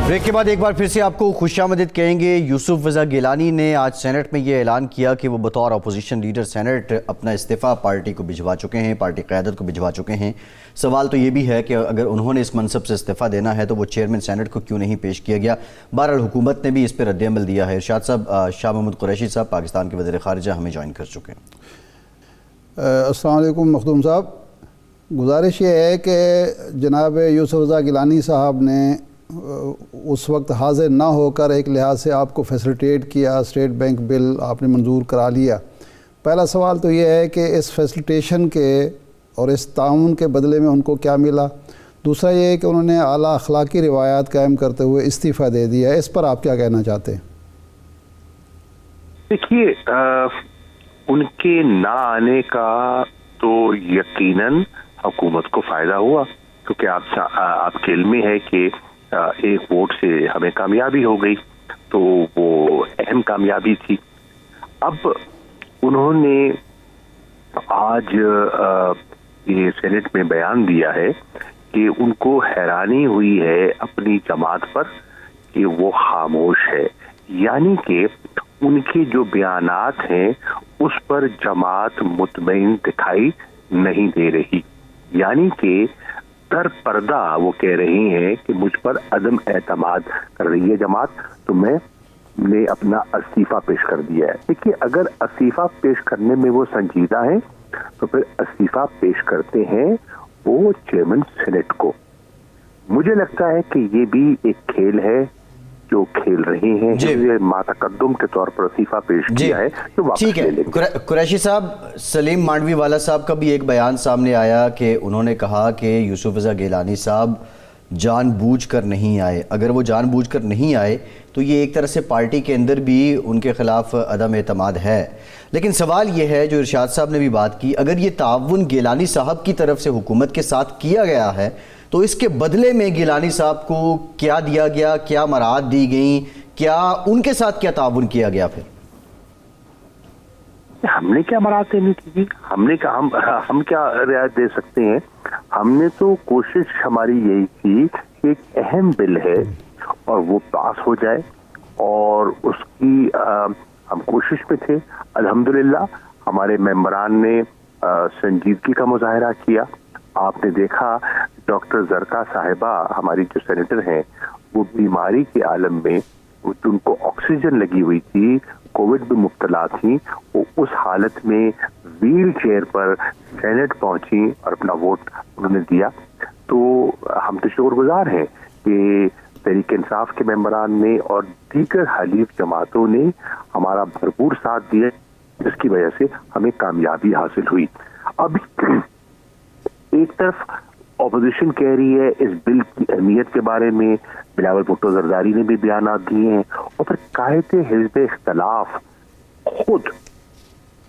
بریک کے بعد ایک بار پھر سے آپ کو خوش آمدید کہیں گے. یوسف رضا گیلانی نے آج سینٹ میں یہ اعلان کیا کہ وہ بطور اپوزیشن لیڈر سینٹ اپنا استعفیٰ پارٹی کو بھجوا چکے ہیں, پارٹی قیادت کو بھجوا چکے ہیں. سوال تو یہ بھی ہے کہ اگر انہوں نے اس منصب سے استعفیٰ دینا ہے تو وہ چیئرمین سینٹ کو کیوں نہیں پیش کیا گیا. بہرحال حکومت نے بھی اس پہ رد عمل دیا ہے. ارشاد صاحب, شاہ محمود قریشی صاحب پاکستان کے وزیر خارجہ ہمیں جوائن کر چکے ہیں. السلام علیکم مخدوم صاحب. گزارش یہ ہے کہ جناب یوسف رضا گیلانی صاحب نے اس وقت حاضر نہ ہو کر ایک لحاظ سے آپ کو فیسلٹیٹ کیا, اسٹیٹ بینک بل آپ نے منظور کرا لیا. پہلا سوال تو یہ ہے کہ اس فیسلٹیشن کے اور اس تعاون کے بدلے میں ان کو کیا ملا. دوسرا یہ ہے کہ انہوں نے اعلیٰ اخلاقی روایات قائم کرتے ہوئے استعفیٰ دے دیا. اس پر آپ کیا کہنا چاہتے ہیں؟ دیکھیے, ان کے نہ آنے کا تو یقیناً حکومت کو فائدہ ہوا, کیونکہ آپ کے علم میں ہے کہ ایک ووٹ سے ہمیں کامیابی ہو گئی, تو وہ اہم کامیابی تھی. اب انہوں نے آج یہ سینٹ میں بیان دیا ہے کہ ان کو حیرانی ہوئی ہے اپنی جماعت پر کہ وہ خاموش ہے, یعنی کہ ان کے جو بیانات ہیں اس پر جماعت مطمئن دکھائی نہیں دے رہی. یعنی کہ در پردہ وہ کہہ رہی ہیں کہ مجھ پر عدم اعتماد کر رہی ہے جماعت, تو میں نے اپنا استعفیٰ پیش کر دیا ہے. دیکھیے, اگر استعفیٰ پیش کرنے میں وہ سنجیدہ ہیں تو پھر استعفیٰ پیش کرتے ہیں وہ چیئرمین سینٹ کو. مجھے لگتا ہے کہ یہ بھی ایک کھیل ہے جو کھیل رہے ہیں, ماتقدم کے طور پر استعفیٰ پیش کیا ہے تو واپس لے لیں گے. قریشی صاحب, سلیم مانڈوی والا صاحب کا بھی ایک بیان سامنے آیا کہ انہوں نے کہا کہ یوسف رضا گیلانی صاحب جان بوجھ کر نہیں آئے. اگر وہ جان بوجھ کر نہیں آئے تو یہ ایک طرح سے پارٹی کے اندر بھی ان کے خلاف عدم اعتماد ہے. لیکن سوال یہ ہے جو ارشاد صاحب نے بھی بات کی, اگر یہ تعاون گیلانی صاحب کی طرف سے حکومت کے ساتھ کیا گیا ہے تو اس کے بدلے میں گیلانی صاحب کو کیا دیا گیا, کیا مراعات دی گئیں, کیا ان کے ساتھ کیا تعاون کیا گیا؟ پھر ہم نے کیا مراعات دینی تھی, ہم کیا رعایت دے سکتے ہیں. ہم نے تو کوشش ہماری یہی تھی کہ ایک اہم بل ہے اور وہ پاس ہو جائے, اور اس کی ہم کوشش میں تھے. الحمدللہ ہمارے ممبران نے سنجیدگی کا مظاہرہ کیا. آپ نے دیکھا ڈاکٹر زرکا صاحبہ ہماری جو سینیٹر ہیں, وہ بیماری کے عالم میں ان کو آکسیجن لگی ہوئی تھی, کووڈ میں مبتلا تھیں, وہ اس حالت میں ویل چیئر پر سینٹ پہنچی اور اپنا ووٹ انہوں نے دیا. تو ہم تو شکر گزار ہیں کہ تحریک انصاف کے ممبران نے اور دیگر حلیف جماعتوں نے ہمارا بھرپور ساتھ دیا، جس کی وجہ سے ہمیں کامیابی حاصل ہوئی. اب ایک طرف اپوزیشن کہہ رہی ہے اس بل کی اہمیت کے بارے میں، بلاول بھٹو زرداری نے بھی بیانات دیے ہیں، اور پھر قائد حزب اختلاف خود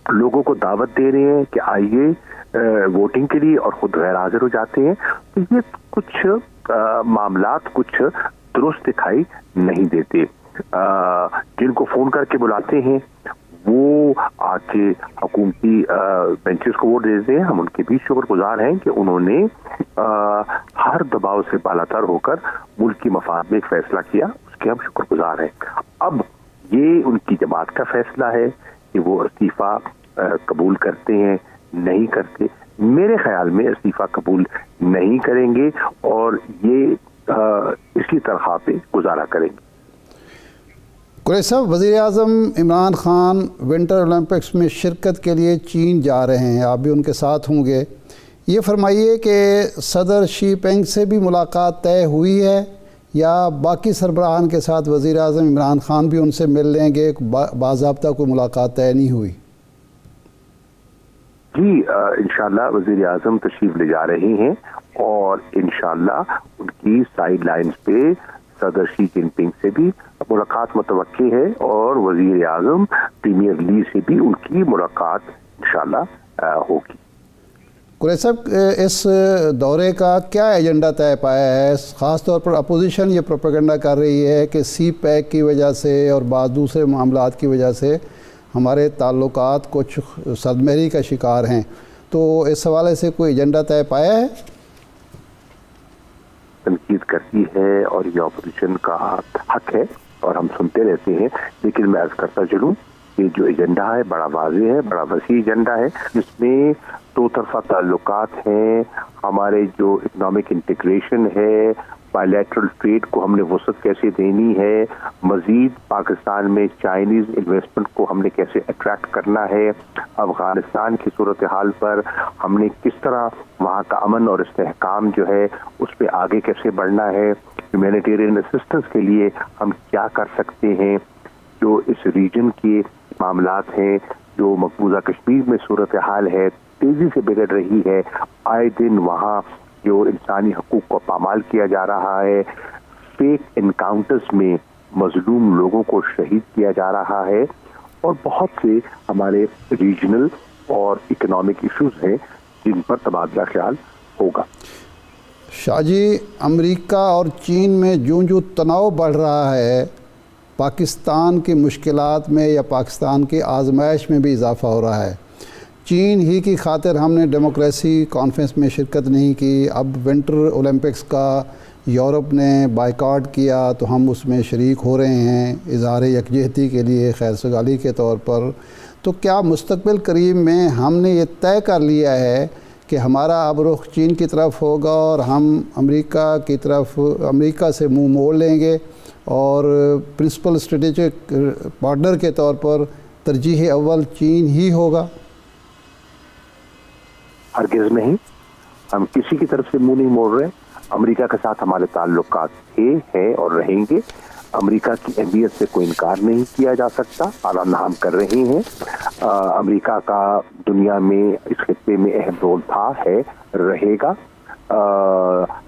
لوگوں کو دعوت دے رہے ہیں کہ آئیے ووٹنگ کے لیے، اور خود غیر حاضر ہو جاتے ہیں. تو یہ کچھ معاملات کچھ درست دکھائی نہیں دیتے. جن کو فون کر کے بلاتے ہیں وہ آ کے حکومتی بینچز کو ووٹ دیتے ہیں. ہم ان کے بھی شکر گزار ہیں کہ انہوں نے ہر دباؤ سے بالاتر ہو کر ملک کی مفاد میں ایک فیصلہ کیا، اس کے ہم شکر گزار ہیں. اب یہ ان کی جماعت کا فیصلہ ہے کہ وہ استعفیٰ قبول کرتے ہیں نہیں کرتے. میرے خیال میں استعفیٰ قبول نہیں کریں گے اور یہ اسی طرح پہ گزارا کریں گے. قریشی صاحب، وزیر اعظم عمران خان ونٹر اولمپکس میں شرکت کے لیے چین جا رہے ہیں، آپ بھی ان کے ساتھ ہوں گے. یہ فرمائیے کہ صدر شی پینگ سے بھی ملاقات طے ہوئی ہے یا باقی سربراہان کے ساتھ وزیر اعظم عمران خان بھی ان سے مل لیں گے؟ باضابطہ کوئی ملاقات طے نہیں ہوئی؟ جی انشاءاللہ وزیر اعظم تشریف لے جا رہے ہیں اور انشاءاللہ ان کی سائیڈ لائنز پہ صدر شی جن پنگ سے بھی ملاقات متوقع ہے اور وزیر اعظم پریمیئر لی سے بھی ان کی ملاقات انشاءاللہ ہوگی. قریشی صاحب، اس دورے کا کیا ایجنڈا طے پایا ہے؟ خاص طور پر اپوزیشن یہ پروپیگنڈا کر رہی ہے کہ سی پیک کی وجہ سے اور بعض دوسرے معاملات کی وجہ سے ہمارے تعلقات کچھ صدمہری کا شکار ہیں، تو اس حوالے سے کوئی ایجنڈا طے پایا ہے؟ تنقید کرتی ہے اور یہ اپوزیشن کا حق ہے اور ہم سنتے رہتے ہیں، لیکن میں عرض کرتا چلوں کہ جو ایجنڈا ہے بڑا واضح ہے، بڑا وسیع ایجنڈا ہے، جس میں دو طرفہ تعلقات ہیں، ہمارے جو اکنامک انٹیگریشن ہے، بائیلیٹرل ٹریڈ کو ہم نے وسعت کیسے دینی ہے، مزید پاکستان میں چائنیز انویسٹمنٹ کو ہم نے کیسے اٹریکٹ کرنا ہے، افغانستان کی صورتحال پر ہم نے کس طرح وہاں کا امن اور استحکام جو ہے اس پہ آگے کیسے بڑھنا ہے، ہیومینیٹیرین اسسٹنس کے لیے ہم کیا کر سکتے ہیں، جو اس ریجن کے معاملات ہیں، جو مقبوضہ کشمیر میں صورتحال ہے تیزی سے بگڑ رہی ہے، آئے دن وہاں جو انسانی حقوق کو پامال کیا جا رہا ہے، فیک انکاؤنٹرز میں مظلوم لوگوں کو شہید کیا جا رہا ہے، اور بہت سے ہمارے ریجنل اور اکنامک ایشوز ہیں جن پر تبادلہ خیال ہوگا. شاہ جی، امریکہ اور چین میں جو تناؤ بڑھ رہا ہے، پاکستان کی مشکلات میں یا پاکستان کی آزمائش میں بھی اضافہ ہو رہا ہے. چین ہی کی خاطر ہم نے ڈیموکریسی کانفرنس میں شرکت نہیں کی، اب ونٹر اولمپکس کا یورپ نے بائیکاٹ کیا تو ہم اس میں شریک ہو رہے ہیں اظہار یکجہتی کے لیے، خیر سگالی کے طور پر. تو کیا مستقبل قریب میں ہم نے یہ طے کر لیا ہے کہ ہمارا اب رخ چین کی طرف ہوگا اور ہم امریکہ سے منہ موڑ لیں گے اور پرنسپل اسٹریٹجک پارٹنر کے طور پر ترجیح اول چین ہی ہوگا؟ ہرگز نہیں، ہم کسی کی طرف سے منہ نہیں موڑ رہے. امریکہ کے ساتھ ہمارے تعلقات ہیں اور رہیں گے. امریکہ کی اہمیت سے کوئی انکار نہیں کیا جا سکتا اور ہم کر رہے ہیں. امریکہ کا دنیا میں اس خطے میں اہم رول تھا، ہے، رہے گا.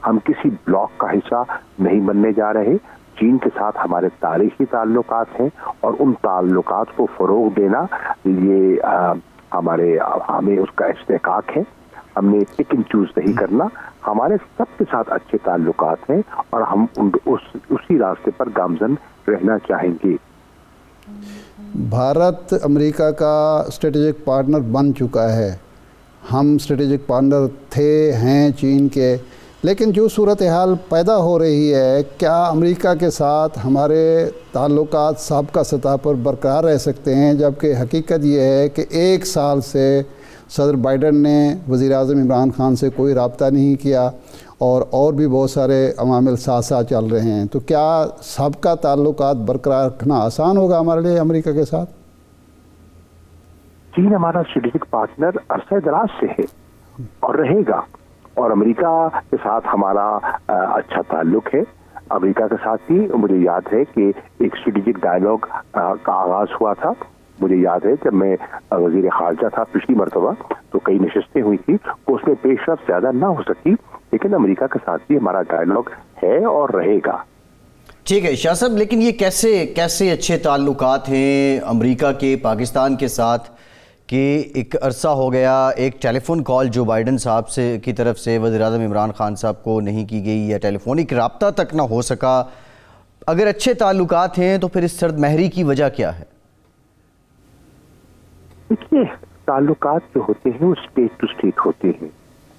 ہم کسی بلاک کا حصہ نہیں بننے جا رہے. چین کے ساتھ ہمارے تاریخی تعلقات ہیں اور ان تعلقات کو فروغ دینا یہ ہمیں اس کا استحقاق ہے. ہم نے پک اینڈ چوز نہیں کرنا. ہمارے سب کے ساتھ اچھے تعلقات ہیں اور ہم اسی راستے پر گامزن رہنا چاہیں گے. بھارت امریکہ کا اسٹریٹجک پارٹنر بن چکا ہے. ہم اسٹریٹجک پارٹنر ہیں چین کے، لیکن جو صورتحال پیدا ہو رہی ہے، کیا امریکہ کے ساتھ ہمارے تعلقات سابقہ سطح پر برقرار رہ سکتے ہیں؟ جبکہ حقیقت یہ ہے کہ 1 سال سے صدر بائیڈن نے وزیر اعظم عمران خان سے کوئی رابطہ نہیں کیا اور بھی بہت سارے عوامل ساتھ ساتھ چل رہے ہیں. تو کیا سابقہ تعلقات برقرار رکھنا آسان ہوگا ہمارے لیے امریکہ کے ساتھ؟ چین ہمارا اسٹریٹجک پارٹنر عرصہ دراز سے ہے اور رہے گا، اور امریکہ کے ساتھ ہمارا اچھا تعلق ہے. امریکہ کے ساتھ بھی مجھے یاد ہے کہ ایک اسٹریٹجک ڈائلاگ کا آغاز ہوا تھا. مجھے یاد ہے جب میں وزیر خارجہ تھا پچھلی مرتبہ تو کئی نشستیں ہوئی تھی، اس میں پیش رفت زیادہ نہ ہو سکی، لیکن امریکہ کے ساتھ بھی ہمارا ڈائلاگ ہے اور رہے گا. ٹھیک ہے شاہ صاحب، لیکن یہ کیسے اچھے تعلقات ہیں امریکہ کے پاکستان کے ساتھ کہ ایک عرصہ ہو گیا ایک ٹیلی فون کال جو بائیڈن صاحب سے کی طرف سے وزیر اعظم عمران خان صاحب کو نہیں کی گئی یا ٹیلی فونک رابطہ تک نہ ہو سکا. اگر اچھے تعلقات ہیں تو پھر اس سرد مہری کی وجہ کیا ہے؟ دیکھیے، تعلقات جو ہوتے ہیں وہ اسٹیٹ ٹو اسٹیٹ ہوتے ہیں،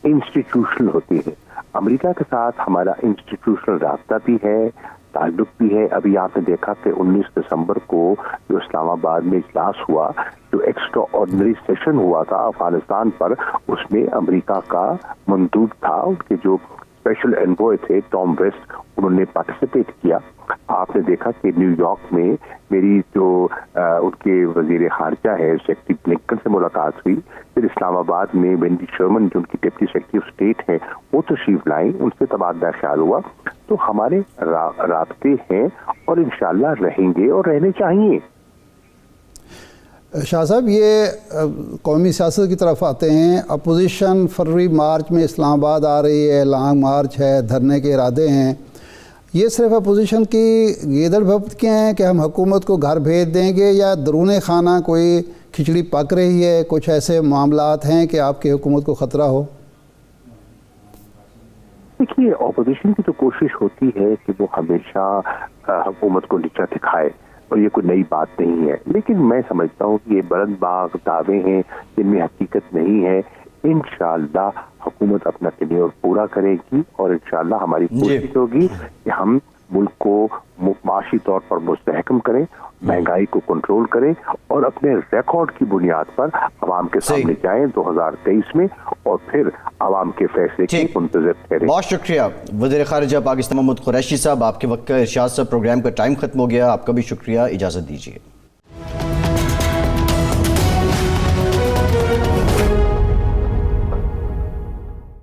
انسٹیٹیوشنل ہوتے ہیں. امریکہ کے ساتھ ہمارا انسٹیٹیوشنل رابطہ بھی ہے، تعلق بھی ہے. ابھی آپ نے دیکھا کہ 19 دسمبر کو جو اسلام آباد میں اجلاس ہوا، جو ایکسٹرا آرڈنری سیشن ہوا تھا افغانستان پر، اس میں امریکہ کا مندوب تھا، ان کے جو اسپیشل انوائے تھے ٹام ویسٹ، انہوں نے پارٹیسپیٹ کیا. آپ نے دیکھا کہ نیو یارک میں میری جو ان کے وزیر خارجہ ہے سیکرٹری بلنکن سے ملاقات ہوئی. پھر اسلام آباد میں وینڈی شرمن جو ان کی ڈپٹی سیکرٹری آف اسٹیٹ ہیں وہ تشریف لائیں، ان سے تبادلہ خیال ہوا. تو ہمارے رابطے ہیں اور انشاءاللہ رہیں گے اور رہنے چاہیے. شاہ صاحب، یہ قومی سیاست کی طرف آتے ہیں. اپوزیشن فروری مارچ میں اسلام آباد آ رہی ہے، لانگ مارچ ہے، دھرنے کے ارادے ہیں. یہ صرف اپوزیشن کی گیدڑ بھبت کے ہیں کہ ہم حکومت کو گھر بھیج دیں گے، یا درون خانہ کوئی کھچڑی پک رہی ہے، کچھ ایسے معاملات ہیں کہ آپ کی حکومت کو خطرہ ہو؟ دیکھیے، اپوزیشن کی تو کوشش ہوتی ہے کہ وہ ہمیشہ حکومت کو نیچا دکھائے، اور یہ کوئی نئی بات نہیں ہے. لیکن میں سمجھتا ہوں کہ یہ بلند باغ دعوے ہیں جن میں حقیقت نہیں ہے. انشاءاللہ حکومت اپنا ٹینیور پورا کرے گی، اور انشاءاللہ ہماری کوشش ہوگی کہ ہم ملک کو معاشی طور پر مستحکم کریں، مہنگائی کو کنٹرول کریں، اور اپنے ریکارڈ کی بنیاد پر عوام کے سامنے جائیں 2023 میں، اور پھر عوام کے فیصلے کی منتظر ٹھہریں. بہت شکریہ وزیر خارجہ پاکستان محمود قریشی صاحب. آپ کے وقت کا ارشاد صاحب پروگرام کا ٹائم ختم ہو گیا. آپ کا بھی شکریہ، اجازت دیجیے.